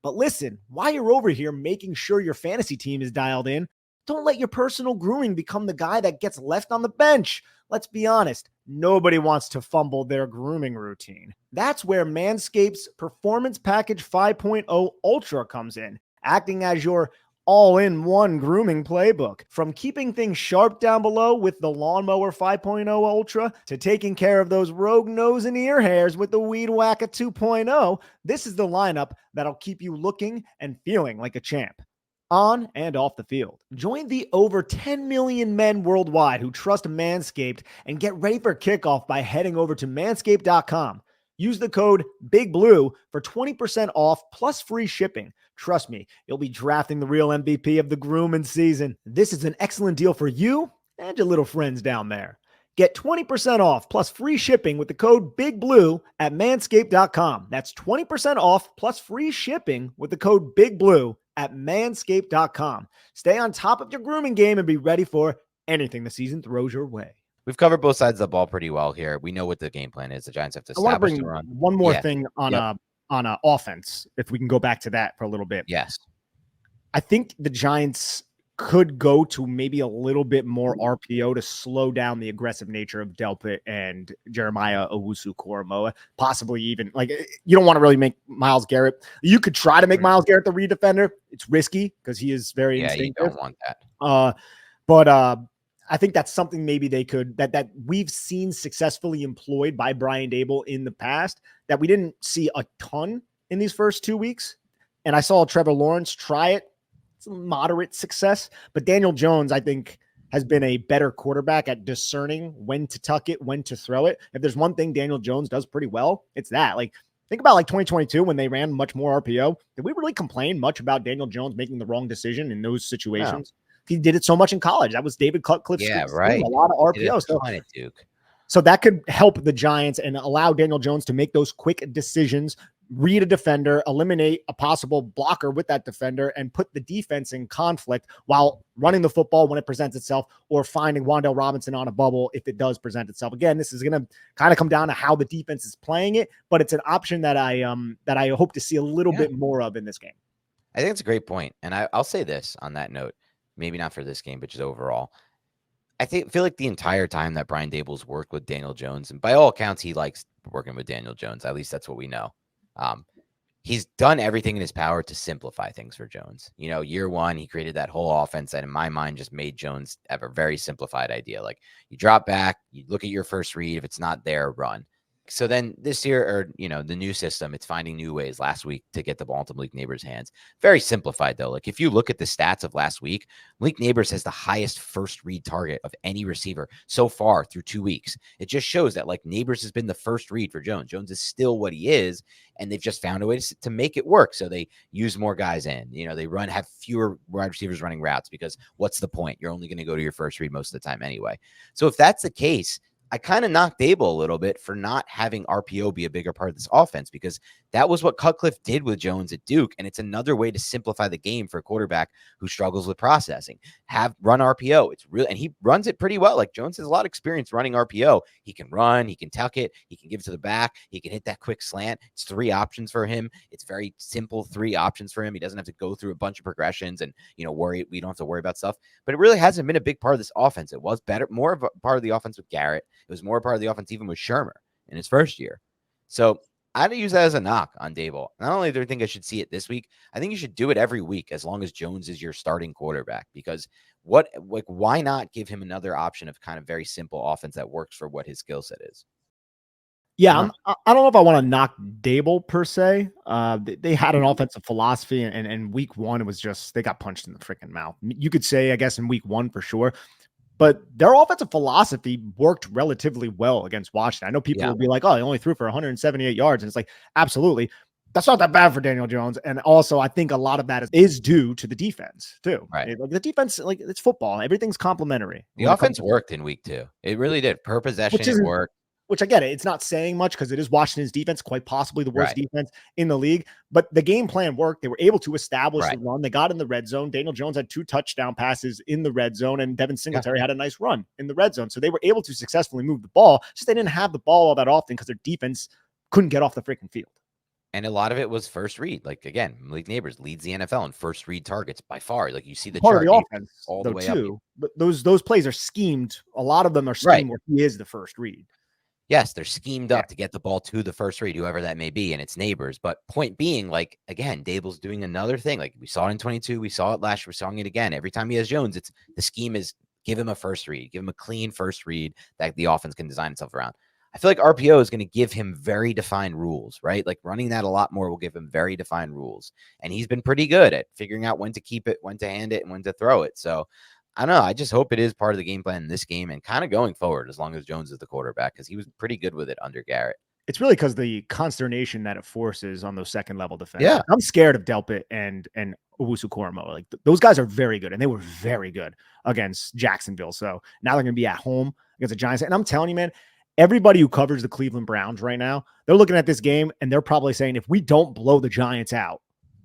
But listen, while you're over here making sure your fantasy team is dialed in, don't let your personal grooming become the guy that gets left on the bench. Let's be honest, nobody wants to fumble their grooming routine. That's where Manscaped's Performance Package 5.0 Ultra comes in, acting as your all-in-one grooming playbook. From keeping things sharp down below with the Lawnmower 5.0 Ultra to taking care of those rogue nose and ear hairs with the Weed Whacker 2.0, this is the lineup that'll keep you looking and feeling like a champ, on and off the field. Join the over 10 million men worldwide who trust Manscaped and get ready for kickoff by heading over to manscaped.com. Use the code BIGBLUE for 20% off plus free shipping. Trust me, you'll be drafting the real MVP of the grooming season. This is an excellent deal for you and your little friends down there. Get 20% off plus free shipping with the code BIGBLUE at manscaped.com. That's 20% off plus free shipping with the code BIGBLUE at manscaped.com. Stay on top of your grooming game and be ready for anything the season throws your way. We've covered both sides of the ball pretty well here. We know what the game plan is. The Giants have to I want to establish bring the run. one more thing on offense, if we can go back to that for a little bit. Yes. I think the Giants could go to maybe a little bit more RPO to slow down the aggressive nature of Delpit and Jeremiah Owusu-Koramoah. Possibly even, like, you don't want to really make Myles Garrett. You could try to make Myles Garrett the read defender. It's risky because he is very instinctive. You don't want that. But I think that's something maybe they could, that we've seen successfully employed by Brian Daboll in the past, that we didn't see a ton in these first 2 weeks. And I saw Trevor Lawrence try it. Some moderate success, but Daniel Jones, I think, has been a better quarterback at discerning when to tuck it, when to throw it. If there's one thing Daniel Jones does pretty well, it's that. Like, think about like 2022 when they ran much more RPO. Did we really complain much about Daniel Jones making the wrong decision in those situations? No. He did it so much in college. That was David Cutcliffe's a lot of RPO. So that could help the Giants and allow Daniel Jones to make those quick decisions, read a defender, eliminate a possible blocker with that defender, and put the defense in conflict while running the football when it presents itself, or finding Wan'Dale Robinson on a bubble if it does present itself. Again, this is going to kind of come down to how the defense is playing it, but it's an option that I hope to see a little bit more of in this game. I think it's a great point. And I'll say this on that note, maybe not for this game, but just overall. I feel like the entire time that Brian Daboll's worked with Daniel Jones, and by all accounts, he likes working with Daniel Jones. At least that's what we know. He's done everything in his power to simplify things for Jones. You know, year one, he created that whole offense that in my mind just made Jones have a very simplified idea. Like, you drop back, you look at your first read. If it's not there, run. So then this year, or, the new system, it's finding new ways last week to get the ball into Malik Neighbors' hands. Very simplified, though. Like, if you look at the stats of last week, Malik Neighbors has the highest first read target of any receiver so far through 2 weeks. It just shows that, like, Neighbors has been the first read for Jones. Jones is still what he is, and they've just found a way to make it work. So they use more guys in. They have fewer wide receivers running routes, because what's the point? You're only going to go to your first read most of the time anyway. So if that's the case, I kind of knocked Daboll a little bit for not having RPO be a bigger part of this offense, because that was what Cutcliffe did with Jones at Duke. And it's another way to simplify the game for a quarterback who struggles with processing. Run RPO. It's real. And he runs it pretty well. Like, Jones has a lot of experience running RPO. He can run, he can tuck it, he can give it to the back, he can hit that quick slant. It's 3 options for him. It's very simple 3 options for him. He doesn't have to go through a bunch of progressions and, worry. We don't have to worry about stuff. But it really hasn't been a big part of this offense. It was more of a part of the offense with Garrett. It was more part of the offense even with Shermer in his first year. So I'd use that as a knock on Daboll. Not only do I think I should see it this week, I think you should do it every week as long as Jones is your starting quarterback, because why not give him another option of kind of very simple offense that works for what his skill set is? Yeah, I don't know if I want to knock Daboll per se. They had an offensive philosophy, and week one, it was just, they got punched in the freaking mouth. You could say, I guess, in week one for sure. But their offensive philosophy worked relatively well against Washington. I know people will be like, oh, he only threw for 178 yards. And it's like, absolutely. That's not that bad for Daniel Jones. And also, I think a lot of that is due to the defense, too. Right. Like, the defense, like, it's football. Everything's complimentary. The offense worked in week 2. It really did. Per possession, it worked. Which I get it. It's not saying much because it is Washington's defense, quite possibly the worst defense in the league. But the game plan worked. They were able to establish the run. They got in the red zone. Daniel Jones had 2 touchdown passes in the red zone, and Devin Singletary had a nice run in the red zone. So they were able to successfully move the ball. Just they didn't have the ball all that often because their defense couldn't get off the freaking field. And a lot of it was first read. Like, again, Malik Neighbors leads the NFL in first read targets by far. Like, you see the part chart of the offense all the way up. But those plays are schemed. A lot of them are schemed where he is the first read. Yes, they're schemed up to get the ball to the first read, whoever that may be, and it's Neighbors. But point being, like, again, Daboll's doing another thing. Like, we saw it in 22. We saw it last year. We're seeing it again. Every time he has Jones, it's the scheme is give him a first read, give him a clean first read that the offense can design itself around. I feel like RPO is going to give him very defined rules, right? Like, running that a lot more will give him very defined rules. And he's been pretty good at figuring out when to keep it, when to hand it, and when to throw it. So I don't know. I just hope it is part of the game plan in this game and kind of going forward as long as Jones is the quarterback, because he was pretty good with it under Garrett. It's really because the consternation that it forces on those second level defenders. Yeah. I'm scared of Delpit and Owusu-Koramoah. Like, those guys are very good, and they were very good against Jacksonville. So now they're going to be at home against the Giants. And I'm telling you, man, everybody who covers the Cleveland Browns right now, they're looking at this game and they're probably saying, if we don't blow the Giants out,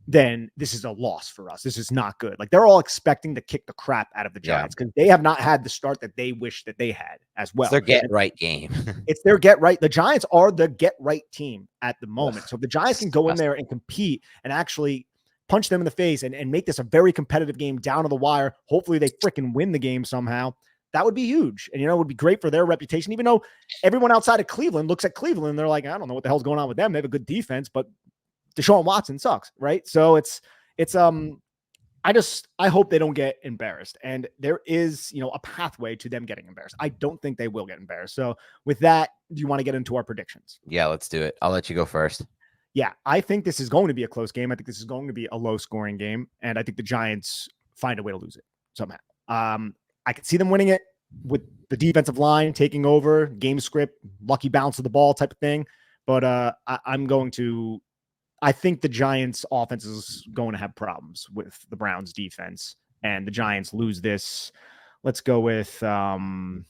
then this is a loss for us. This is not good. Like they're all expecting to kick the crap out of the Giants because they have not had the start that they wish that they had as well. It's their get right game. It's their get right. The Giants are the get right team at the moment. So if the Giants can go in there and compete and actually punch them in the face and make this a very competitive game down to the wire, hopefully they freaking win the game somehow. That would be huge. And, it would be great for their reputation, even though everyone outside of Cleveland looks at Cleveland and they're like, I don't know what the hell's going on with them. They have a good defense, but Deshaun Watson sucks, right? So I hope they don't get embarrassed. And there is, a pathway to them getting embarrassed. I don't think they will get embarrassed. So with that, do you want to get into our predictions? Yeah, let's do it. I'll let you go first. Yeah, I think this is going to be a close game. I think this is going to be a low scoring game. And I think the Giants find a way to lose it somehow. I could see them winning it with the defensive line taking over, game script, lucky bounce of the ball type of thing. But I think the Giants offense is going to have problems with the Browns defense, and the Giants lose this. Let's go with, I'm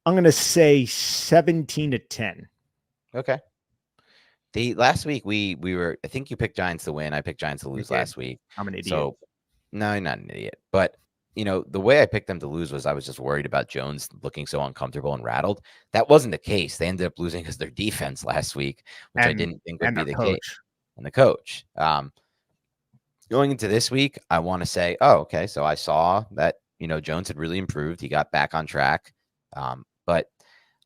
going to say 17-10. Okay. The last week I think you picked Giants to win. I picked Giants to lose last week. I'm an idiot. So no, you're not an idiot, but the way I picked them to lose was I was just worried about Jones looking so uncomfortable and rattled. That wasn't the case. They ended up losing because their defense last week, which I didn't think would be the case. And the coach. Going into this week, I want to say, okay. So I saw that, Jones had really improved. He got back on track. But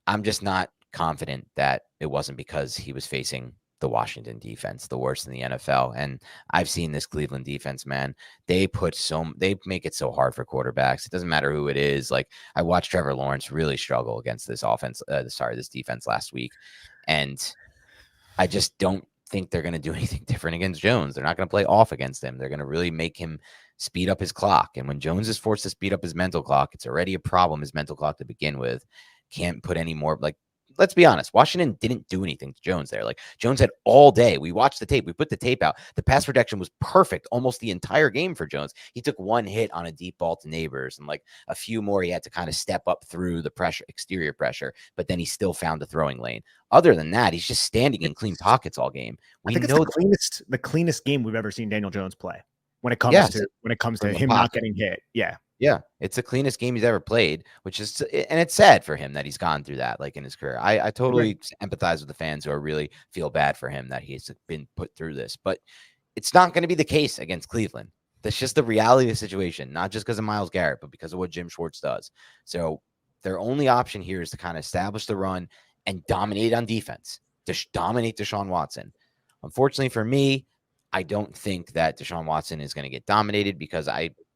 I'm just not confident that it wasn't because he was facing the Washington defense, the worst in the NFL. And I've seen this Cleveland defense, man. They make it so hard for quarterbacks. It doesn't matter who it is. Like I watched Trevor Lawrence really struggle against this this defense last week. And I just don't think they're going to do anything different against Jones. They're not going to play off against him. They're going to really make him speed up his clock. And when Jones is forced to speed up his mental clock, it's already a problem, his mental clock to begin with. Can't put any more, let's be honest. Washington didn't do anything to Jones there. Like Jones had all day. We watched the tape. We put the tape out. The pass protection was perfect almost the entire game for Jones. He took one hit on a deep ball to Neighbors and a few more. He had to kind of step up through the exterior pressure, but then he still found a throwing lane. Other than that, he's just standing in clean pockets all game. I think it's the cleanest game we've ever seen Daniel Jones play when it comes to him not getting hit. Yeah. Yeah, it's the cleanest game he's ever played, and it's sad for him that he's gone through that, in his career. I totally empathize with the fans who really feel bad for him that he's been put through this, but it's not going to be the case against Cleveland. That's just the reality of the situation, not just because of Myles Garrett, but because of what Jim Schwartz does. So their only option here is to kind of establish the run and dominate on defense, dominate Deshaun Watson. Unfortunately for me, I don't think that Deshaun Watson is going to get dominated because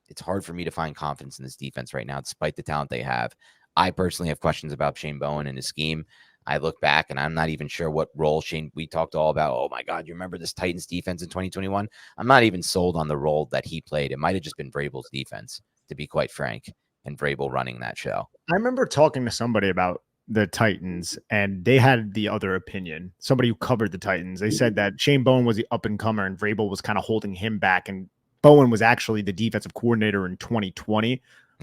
it's hard for me to find confidence in this defense right now, despite the talent they have. I personally have questions about Shane Bowen and his scheme. I look back and I'm not even sure what role we talked all about. Oh my God, you remember this Titans defense in 2021? I'm not even sold on the role that he played. It might've just been Vrabel's defense, to be quite frank, and Vrabel running that show. I remember talking to somebody about the Titans and they had the other opinion. Somebody who covered the Titans. They said that Shane Bowen was the up and comer and Vrabel was kind of holding him back, and Bowen was actually the defensive coordinator in 2020,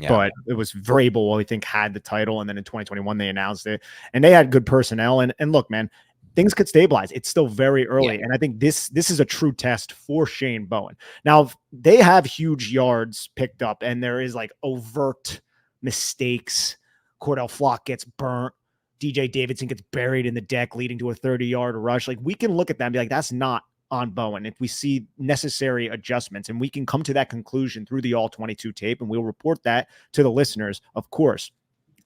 but it was Vrabel, I think, had the title. And then in 2021, they announced it and they had good personnel. And look, man, things could stabilize. It's still very early. And I think this is a true test for Shane Bowen. Now, they have huge yards picked up and there is overt mistakes. Cordell Flock gets burnt. DJ Davidson gets buried in the deck, leading to a 30-yard rush. We can look at that and be like, that's not on Bowen. If we see necessary adjustments, and we can come to that conclusion through the all 22 tape, and we'll report that to the listeners, of course.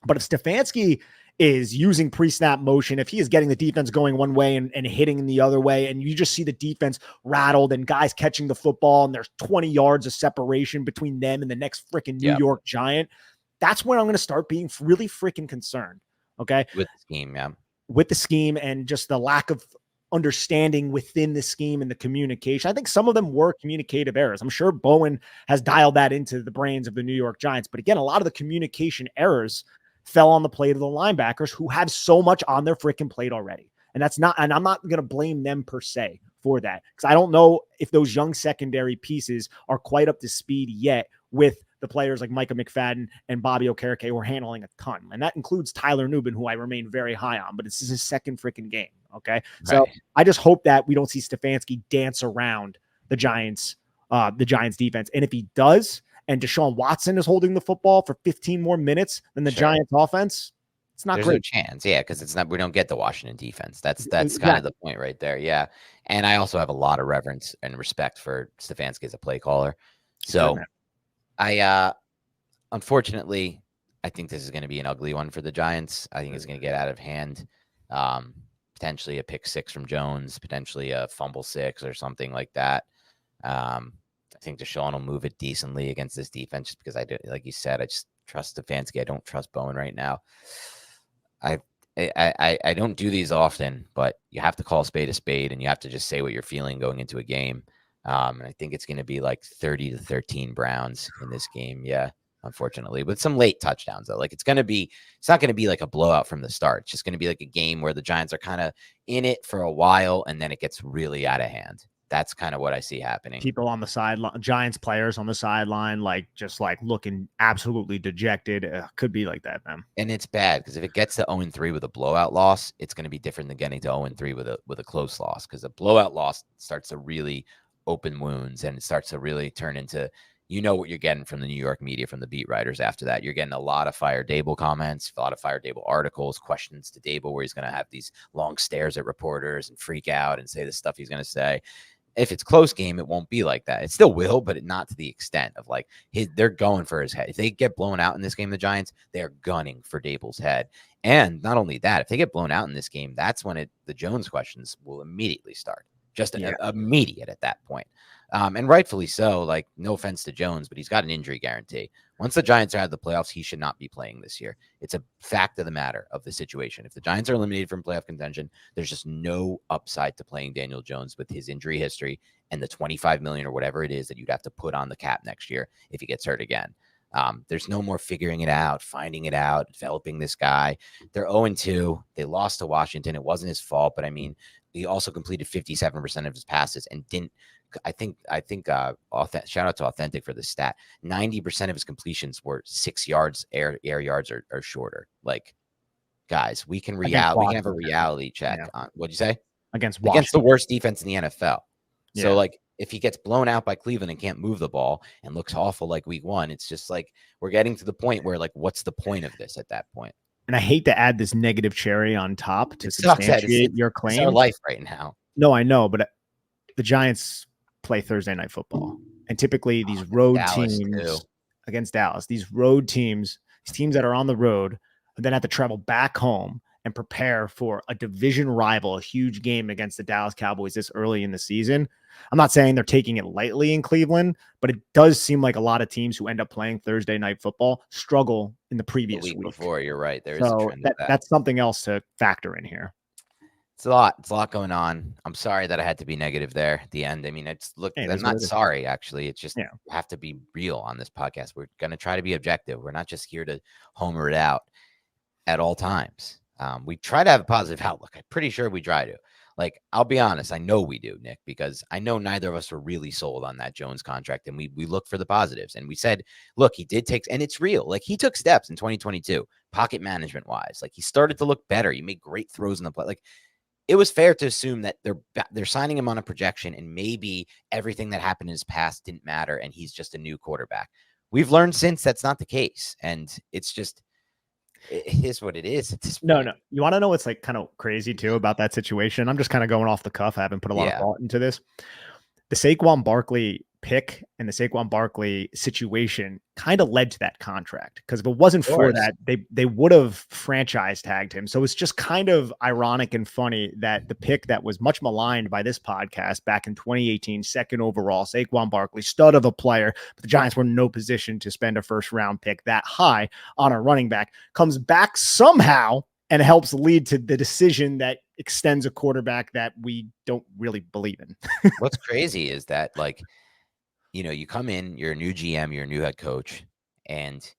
But if Stefanski is using pre-snap motion, if he is getting the defense going one way and hitting in the other way, and you just see the defense rattled and guys catching the football and there's 20 yards of separation between them and the next freaking New York Giant, that's when I'm going to start being really freaking concerned. Okay. With the scheme. Yeah. With the scheme and just the lack of understanding within the scheme and the communication. I think some of them were communicative errors. I'm sure Bowen has dialed that into the brains of the New York Giants. But again, a lot of the communication errors fell on the plate of the linebackers who have so much on their freaking plate already. And I'm not going to blame them per se for that, because I don't know if those young secondary pieces are quite up to speed yet with the players like Micah McFadden and Bobby Okereke who are handling a ton. And that includes Tyler Nubin, who I remain very high on, but this is his second freaking game. Okay. Right. So I just hope that we don't see Stefanski dance around the Giants defense. And if he does, and Deshaun Watson is holding the football for 15 more minutes than the Giants offense, it's not There's great. No chance. Yeah. Cause it's not, we don't get the Washington defense. That's Exactly. kind of the point right there. Yeah. And I also have a lot of reverence and respect for Stefanski as a play caller. So unfortunately, I think this is going to be an ugly one for the Giants. I think it's going to get out of hand. Potentially a pick six from Jones, potentially a fumble six or something like that. I think Deshaun will move it decently against this defense just because like you said, I just trust Stefanski. I don't trust Bowen right now. I don't do these often, but you have to call a spade, and you have to just say what you're feeling going into a game. And I think it's going to be like 30-13 Browns in this game. Yeah, unfortunately, with some late touchdowns though. Like it's not going to be like a blowout from the start. It's just going to be like a game where the Giants are kind of in it for a while, and then it gets really out of hand. That's kind of what I see happening. People on the sideline, Giants players on the sideline, just looking absolutely dejected. Could be like that, man. And it's bad because if it gets to 0-3 with a blowout loss, it's going to be different than getting to 0-3 with a close loss, because a blowout loss starts to really open wounds, and it starts to really turn into, what you're getting from the New York media, from the beat writers after that. You're getting a lot of Fire Dable comments, a lot of Fire Dable articles, questions to Dable, where he's going to have these long stares at reporters and freak out and say the stuff he's going to say. If it's close game, it won't be like that. It still will, but not to the extent of they're going for his head. If they get blown out in this game, the Giants, they're gunning for Dable's head. And not only that, if they get blown out in this game, that's when the Jones questions will immediately start. Just immediate at that point. And rightfully so. No offense to Jones, but he's got an injury guarantee. Once the Giants are out of the playoffs, he should not be playing this year. It's a fact of the matter of the situation. If the Giants are eliminated from playoff contention, there's just no upside to playing Daniel Jones with his injury history and the $25 million or whatever it is that you'd have to put on the cap next year if he gets hurt again. There's no more figuring it out, finding it out, developing this guy. They're 0-2. They lost to Washington. It wasn't his fault, but I mean, he also completed 57% of his passes and didn't. I think shout out to Authentic for the stat. 90% of his completions were 6 yards, air yards or shorter. Guys, we can have a reality check on what'd you say? Against the worst defense in the NFL. Yeah. So if he gets blown out by Cleveland and can't move the ball and looks awful like week one, it's just we're getting to the point where what's the point of this at that point? And I hate to add this negative cherry on top to substantiate your claim. It's our life right now. No, I know, but the Giants play Thursday night football, and typically these road teams against Dallas, these teams that are on the road, and then have to travel back home and prepare for a division rival, a huge game against the Dallas Cowboys this early in the season. I'm not saying they're taking it lightly in Cleveland, but it does seem like a lot of teams who end up playing Thursday night football struggle in the previous week before. You're right. There is a trend of that. That's something else to factor in here. It's a lot going on. I'm sorry that I had to be negative there at the end. I mean, I'm not sorry, actually. It's just we have to be real on this podcast. We're going to try to be objective. We're not just here to homer it out at all times. We try to have a positive outlook. I'm pretty sure we try to. I'll be honest, I know we do, Nick, because I know neither of us were really sold on that Jones contract, and we look for the positives. And we said, look, he did take, and it's real. He took steps in 2022, pocket management wise. He started to look better. He made great throws in the play. It was fair to assume that they're signing him on a projection, and maybe everything that happened in his past didn't matter, and he's just a new quarterback. We've learned since that's not the case, and it's just it is what it is. No. You want to know what's kind of crazy too about that situation? I'm just kind of going off the cuff. I haven't put a lot of thought into this. The Saquon Barkley pick and the Saquon Barkley situation kind of led to that contract, because if it wasn't for that, they would have franchise tagged him. So it's just kind of ironic and funny that the pick that was much maligned by this podcast back in 2018, second overall, Saquon Barkley, stud of a player, but the Giants were in no position to spend a first round pick that high on a running back, comes back somehow and helps lead to the decision that extends a quarterback that we don't really believe in. What's crazy is that you come in, you're a new GM, you're a new head coach, and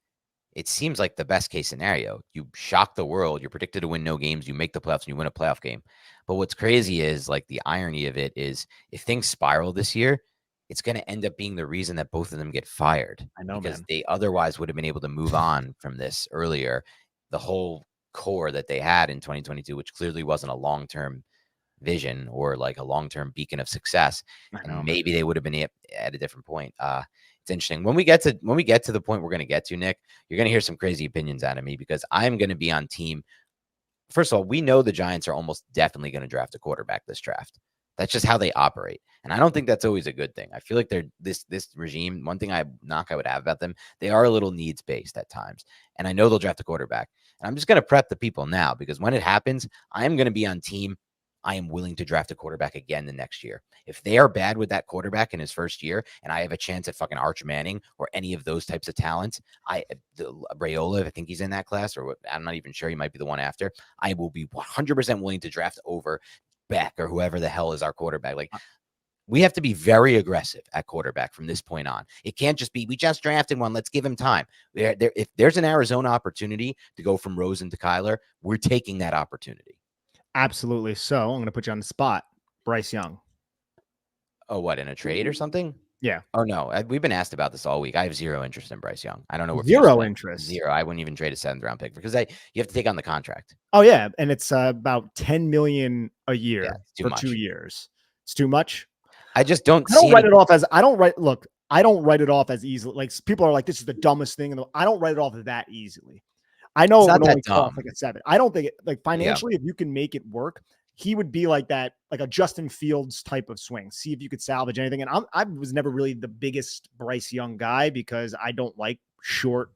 it seems like the best case scenario. You shock the world. You're predicted to win no games. You make the playoffs and you win a playoff game. But what's crazy is the irony of it is if things spiral this year, it's going to end up being the reason that both of them get fired. I know, because they otherwise would have been able to move on from this earlier. The whole core that they had in 2022, which clearly wasn't a long-term vision or like a long-term beacon of success, and maybe they would have been at a different point. It's interesting when we get to the point we're going to get to, Nick. You're going to hear some crazy opinions out of me because I'm going to be on team. First of all, we know the Giants are almost definitely going to draft a quarterback this draft. That's just how they operate. And I don't think that's always a good thing. I feel like they're this regime. One thing I would have about them, they are a little needs based at times. And I know they'll draft a quarterback. And I'm just going to prep the people now because when it happens, I am going to be on team. I am willing to draft a quarterback again the next year. If they are bad with that quarterback in his first year and I have a chance at fucking Arch Manning or any of those types of talents, Raiola, I think he's in that class, or I'm not even sure, he might be the one after, I will be 100% willing to draft over Beck or whoever the hell is our quarterback. Like, we have to be very aggressive at quarterback from this point on. It can't just be, we just drafted one, let's give him time. If there's an Arizona opportunity to go from Rosen to Kyler, we're taking that opportunity. Absolutely. So I'm going to put you on the spot. Bryce Young. Oh, what, in a trade or something? Yeah. Oh, no. We've been asked about this all week. I have zero interest in Bryce Young. I don't know what zero interest. Zero. I wouldn't even trade a 7th round pick because you have to take on the contract. Oh, yeah. And it's about $10 million a year for much. 2 years. It's too much. I just don't write it off as I don't write it off as easily. Like, people are like, this is the dumbest thing. And I don't write it off that easily. I know it would only cost like a 7. I don't think it, like, financially, if you can make it work, he would be like that, like a Justin Fields type of swing. See if you could salvage anything. And I was never really the biggest Bryce Young guy because I don't like short,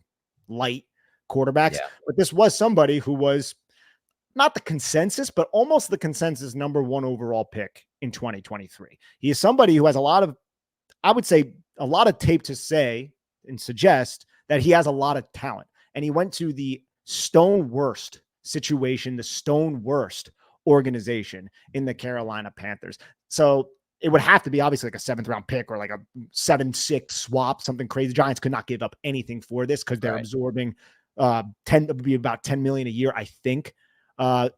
light quarterbacks. Yeah. But this was somebody who was not the consensus, but almost the consensus #1 overall pick in 2023. He is somebody who has a lot of tape to say and suggest that he has a lot of talent. And he went to the stone worst situation, the stone worst organization in the Carolina Panthers. So it would have to be obviously like a 7th round pick or like a 7-6 swap, something crazy. The Giants could not give up anything for this because they're absorbing it would be about $10 million a year, I think, for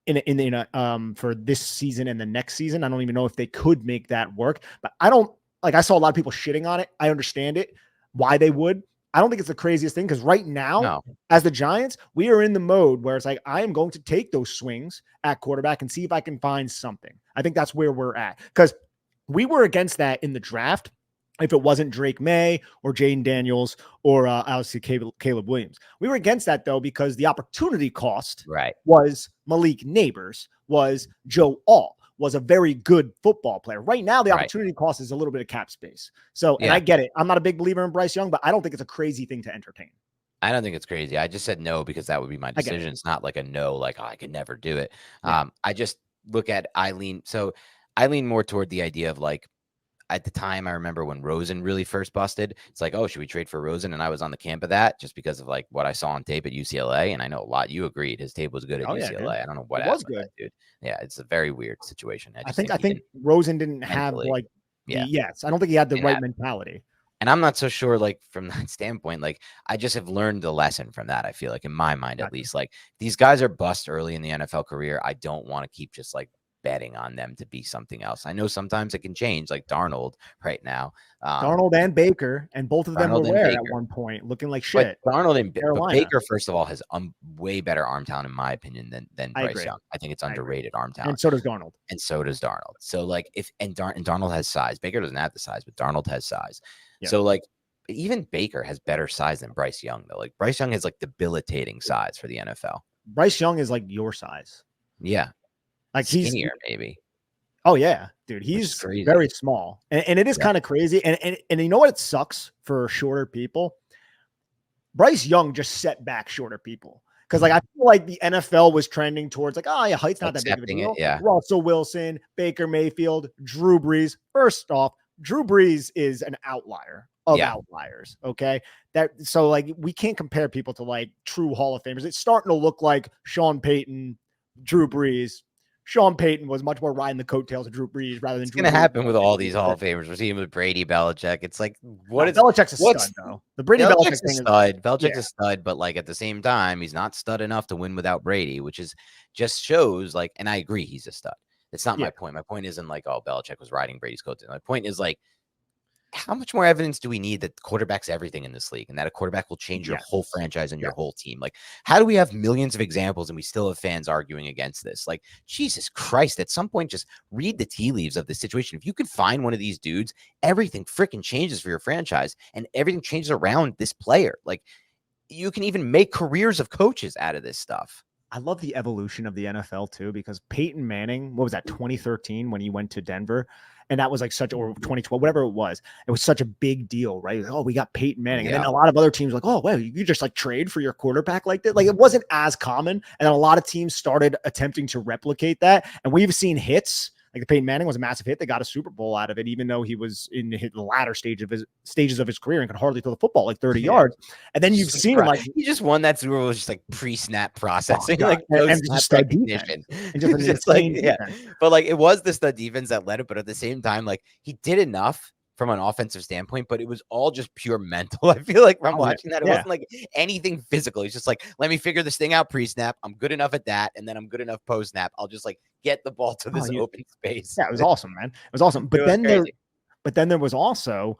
this season and the next season. I don't even know if they could make that work, but I saw a lot of people shitting on it. I understand it, why they would. I don't think it's the craziest thing because right now, as the Giants, we are in the mode where it's like, I am going to take those swings at quarterback and see if I can find something. I think that's where we're at because we were against that in the draft. If it wasn't Drake May or Jaden Daniels or obviously Caleb Williams, we were against that though because the opportunity cost was Malik Neighbors, was Joe Alt, was a very good football player. Right now, the opportunity cost is a little bit of cap space. So, and I get it. I'm not a big believer in Bryce Young, but I don't think it's a crazy thing to entertain. I don't think it's crazy. I just said no because that would be my decision. It's not like a no, like, oh, I could never do it. Yeah. I just look at Eileen. So I lean more toward the idea of like, at the time, I remember when Rosen really first busted, it's like, oh, should we trade for Rosen? And I was on the camp of that just because of like what I saw on tape at UCLA. And I know you agreed his tape was good at UCLA. Yeah, I don't know what was good, dude. Yeah, it's a very weird situation. I think Rosen didn't have like, yes, I don't think he had the right mentality. And I'm not so sure, like, from that standpoint, like, I just have learned the lesson from that. I feel like, in my mind, at least, like, these guys are bust early in the NFL career. I don't want to keep just like betting on them to be something else. I know sometimes it can change, like Darnold right now. Darnold and Baker, and both of them were there at one point, looking like shit. But Darnold and Baker, first of all, has way better arm talent, in my opinion, than Bryce Young. I think it's underrated arm talent. And so does Darnold. So, like, Darnold has size. Baker doesn't have the size, but Darnold has size. Yeah. So, like, even Baker has better size than Bryce Young, though. Like, Bryce Young has, like, debilitating size for the NFL. Bryce Young is, like, your size. Yeah. Like, skinnier, maybe. Oh yeah, dude, he's very small, and it is kind of crazy. And you know what? It sucks for shorter people. Bryce Young just set back shorter people because, like, I feel like the NFL was trending towards like, oh yeah, height's not that big of a deal. Russell Wilson, Baker Mayfield, Drew Brees. First off, Drew Brees is an outlier of outliers. Okay, so like we can't compare people to like true Hall of Famers. It's starting to look like Sean Payton, Drew Brees. Sean Payton was much more riding the coattails of Drew Brees rather than. It's going to happen with all these Hall of Famers. We're seeing with Brady, Belichick. It's like, Belichick's a stud, though. The Brady Belichick's a stud. Belichick's a stud, but like at the same time, he's not stud enough to win without Brady, which is just shows like. And I agree, he's a stud. That's not my point. My point isn't like, oh, Belichick was riding Brady's coattails. My point is like, how much more evidence do we need that quarterback's everything in this league and that a quarterback will change your whole franchise and your whole team? Like, how do we have millions of examples and we still have fans arguing against this? Like, Jesus Christ, at some point, just read the tea leaves of the situation. If you could find one of these dudes, everything freaking changes for your franchise and everything changes around this player. Like, you can even make careers of coaches out of this stuff. I love the evolution of the NFL too, because Peyton Manning, what was that, 2013 when he went to Denver? And that was like such, or 2012, whatever it was such a big deal, right? Oh, we got Peyton Manning. And then a lot of other teams were like, oh, well, you just like trade for your quarterback like that. Like it wasn't as common. And then a lot of teams started attempting to replicate that. And we've seen hits. Like the Peyton Manning was a massive hit. They got a Super Bowl out of it, even though he was in the latter stages of his career and could hardly throw the football like 30 yards. And then you've seen him like he just won that Super Bowl just like pre-snap processing, like and just stud defense. And just like but like it was the stud defense that led it. But at the same time, like he did enough from an offensive standpoint, but it was all just pure mental. I feel like from watching that, it wasn't like anything physical. It's just like, let me figure this thing out pre-snap. I'm good enough at that. And then I'm good enough post-snap. I'll just like get the ball to this open space. Yeah, it was awesome, man. It was awesome. But then there was also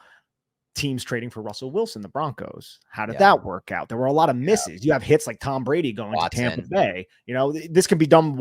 teams trading for Russell Wilson, the Broncos. How did that work out? There were a lot of misses. You have hits like Tom Brady going to Tampa Bay. You know, this can be done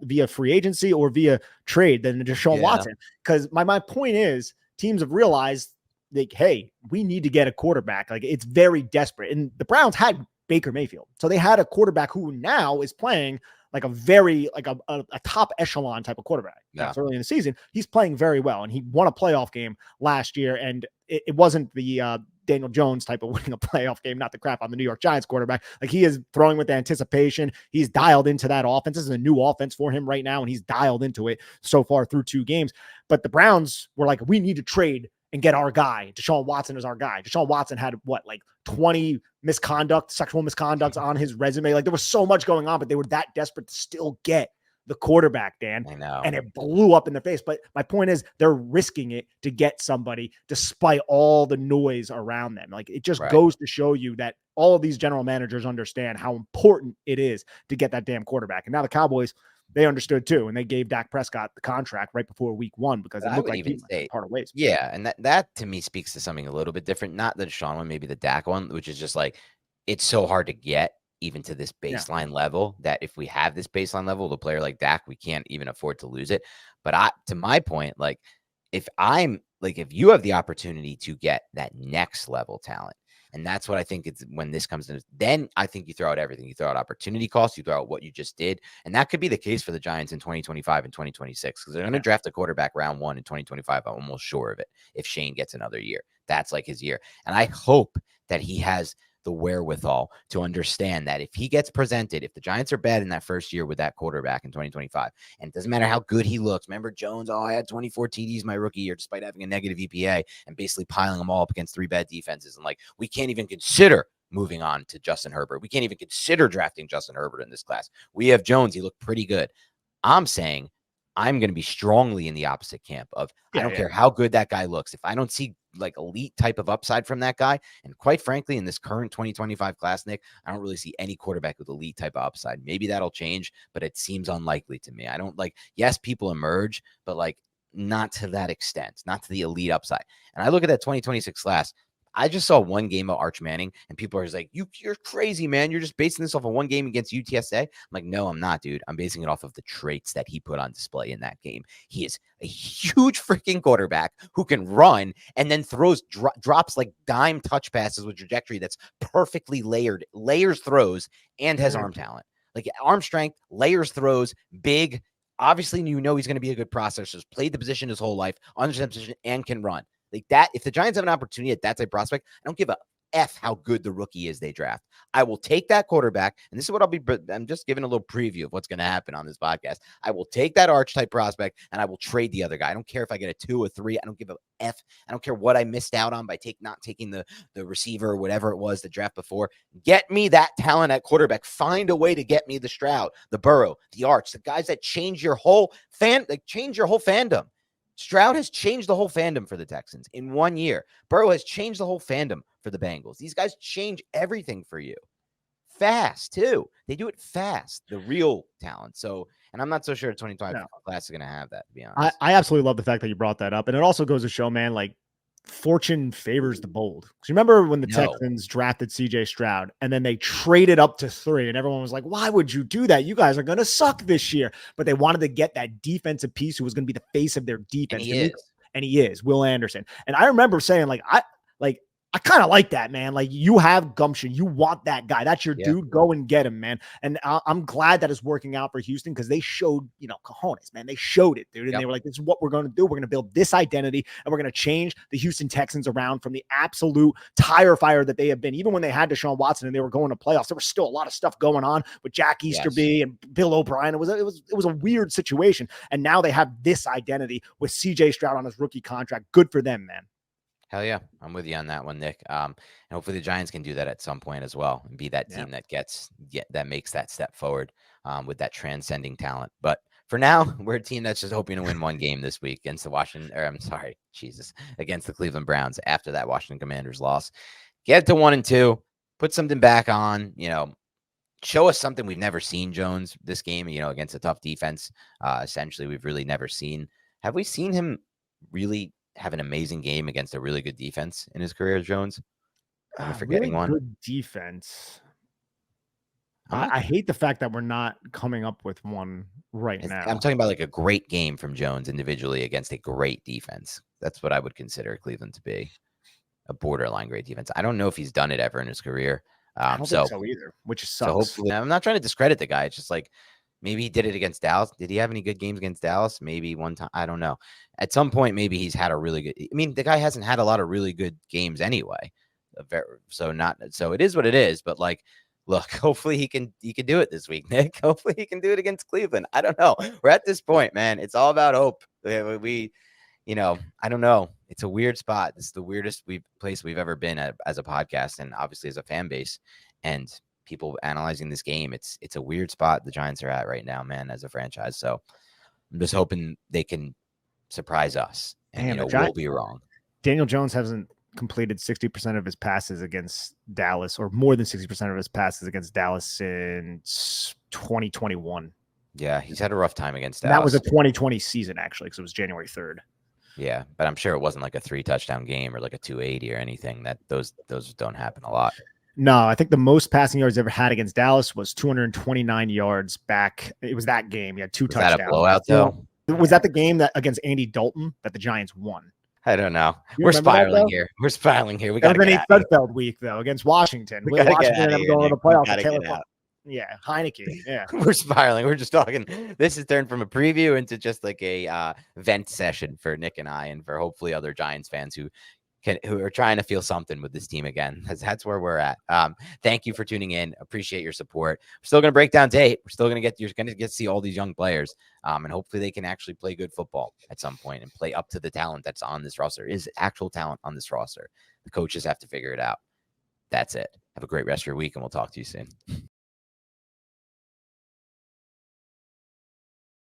via free agency or via trade than Deshaun Watson. Because my point is, teams have realized, like, hey, we need to get a quarterback. Like, it's very desperate. And the Browns had Baker Mayfield. So they had a quarterback who now is playing like a very, like a top echelon type of quarterback. That's early in the season. He's playing very well. And he won a playoff game last year. And it wasn't the Daniel Jones type of winning a playoff game, not the crap on the New York Giants quarterback. Like, he is throwing with anticipation. He's dialed into that offense. This is a new offense for him right now, and he's dialed into it so far through 2 games. But the Browns were like, we need to trade and get our guy. Deshaun Watson is our guy. Deshaun Watson had like 20 sexual misconducts on his resume. Like, there was so much going on, but they were that desperate to still get the quarterback, Dan. I know. And it blew up in the face. But my point is, they're risking it to get somebody despite all the noise around them. Like, it just goes to show you that all of these general managers understand how important it is to get that damn quarterback. And now the Cowboys, they understood too, and they gave Dak Prescott the contract right before week 1 because it looked like he was part of ways. Yeah, and that to me speaks to something a little bit different. Not the Deshaun one, maybe the Dak one, which is just like, it's so hard to get even to this baseline level that if we have this baseline level, the player like Dak, we can't even afford to lose it. But to my point, like, if you have the opportunity to get that next level talent, and that's what I think it's when this comes in, then I think you throw out everything. You throw out opportunity costs, you throw out what you just did. And that could be the case for the Giants in 2025 and 2026, because they're going to draft a quarterback round 1 in 2025. I'm almost sure of it. If Shane gets another year, that's like his year. And I hope that he has the wherewithal to understand that if he gets presented, if the Giants are bad in that first year with that quarterback in 2025, and it doesn't matter how good he looks. Remember Jones, I had 24 TDs my rookie year despite having a negative EPA and basically piling them all up against 3 bad defenses. And like, we can't even consider moving on to Justin Herbert. We can't even consider drafting Justin Herbert in this class. We have Jones. He looked pretty good. I'm saying I'm going to be strongly in the opposite camp of I don't care how good that guy looks. If I don't see like elite type of upside from that guy, and quite frankly, in this current 2025 class, Nick, I don't really see any quarterback with elite type of upside. Maybe that'll change, but it seems unlikely to me. I don't like, yes, people emerge, but like not to that extent, not to the elite upside. And I look at that 2026 class. I just saw one game of Arch Manning, and people are just like, you're crazy, man. You're just basing this off of one game against UTSA. I'm like, no, I'm not, dude. I'm basing it off of the traits that he put on display in that game. He is a huge freaking quarterback who can run and then drops like dime touch passes with trajectory that's perfectly layers throws, and has arm talent. Like arm strength, layers throws, big. Obviously, you know he's going to be a good processor. Has played the position his whole life, understands the position, and can run. Like that, if the Giants have an opportunity at that type of prospect, I don't give a F how good the rookie is they draft. I will take that quarterback, and this is what I'm just giving a little preview of what's going to happen on this podcast. I will take that Arch type prospect, and I will trade the other guy. I don't care if I get a 2 or 3. I don't give a F. I don't care what I missed out on by not taking the receiver or whatever it was the draft before. Get me that talent at quarterback. Find a way to get me the Stroud, the Burrow, the Arch, the guys that change your whole fandom. Stroud has changed the whole fandom for the Texans in 1 year. Burrow has changed the whole fandom for the Bengals. These guys change everything for you. Fast, too. They do it fast, the real talent. So, and I'm not so sure 2025 class is going to have that, to be honest. I absolutely love the fact that you brought that up. And it also goes to show, man, like, fortune favors the bold. Because remember when the No. Texans drafted CJ Stroud and then they traded up to 3 and everyone was like, why would you do that? You guys are going to suck this year. But they wanted to get that defensive piece who was going to be the face of their defense. And he is. Will Anderson. And I remember saying I kind of like that, man. Like, you have gumption. You want that guy. That's your dude. Go and get him, man. And I'm glad that it's working out for Houston because they showed, cojones, man. They showed it, dude. And they were like, this is what we're going to do. We're going to build this identity and we're going to change the Houston Texans around from the absolute tire fire that they have been. Even when they had Deshaun Watson and they were going to playoffs, there was still a lot of stuff going on with Jack Easterby and Bill O'Brien. It was a weird situation. And now they have this identity with CJ Stroud on his rookie contract. Good for them, man. Hell yeah. I'm with you on that one, Nick. And hopefully the Giants can do that at some point as well and be that team that makes that step forward with that transcending talent. But for now, we're a team that's just hoping to win one game this week against against the Cleveland Browns after that Washington Commanders loss. Get it to 1-2, put something back on, show us something we've never seen, Jones, this game, against a tough defense. Essentially, we've really never seen. Have we seen him really have an amazing game against a really good defense in his career, Jones? I'm forgetting really one. Good defense. I hate the fact that we're not coming up with one right now. I'm talking about like a great game from Jones individually against a great defense. That's what I would consider Cleveland to be, a borderline great defense. I don't know if he's done it ever in his career. I don't think so either, which sucks. So hopefully, I'm not trying to discredit the guy. It's just like, maybe he did it against Dallas. Did he have any good games against Dallas? Maybe one time. I don't know. At some point, maybe he's had a really good. I mean, the guy hasn't had a lot of really good games anyway. So it is what it is. But like, look, hopefully he can do it this week, Nick. Hopefully he can do it against Cleveland. I don't know. We're at this point, man. It's all about hope. I don't know. It's a weird spot. This is the weirdest place we've ever been at as a podcast, and obviously as a fan base. And people analyzing this game, it's a weird spot the Giants are at right now, man, as a franchise. So I'm just hoping they can surprise us and we'll be wrong. Daniel Jones hasn't completed 60% of his passes against Dallas, or more than 60% of his passes against Dallas since 2021. Yeah, he's had a rough time against Dallas. That was a 2020 season, actually, because it was January 3rd. Yeah, but I'm sure it wasn't like a 3-touchdown game or like a 280 or anything. That those don't happen a lot. No, I think the most passing yards ever had against Dallas was 229 yards back. It was that game. He had 2 touchdowns. Was that a blowout, though? Was that the game that against Andy Dalton that the Giants won? I don't know. We're spiraling here. We got an Sudfeld week, though, against Washington. We got to get out of here, going to the playoffs. Yeah, Heineke. Yeah, we're spiraling. We're just talking. This has turned from a preview into just like a vent session for Nick and I, and for hopefully other Giants fans who are trying to feel something with this team again. That's where we're at. Thank you for tuning in. Appreciate your support. We're still going to break down tape. We're still going to you're going to get to see all these young players. And hopefully they can actually play good football at some point and play up to the talent that's on this roster. Is actual talent on this roster. The coaches have to figure it out. That's it. Have a great rest of your week, and we'll talk to you soon.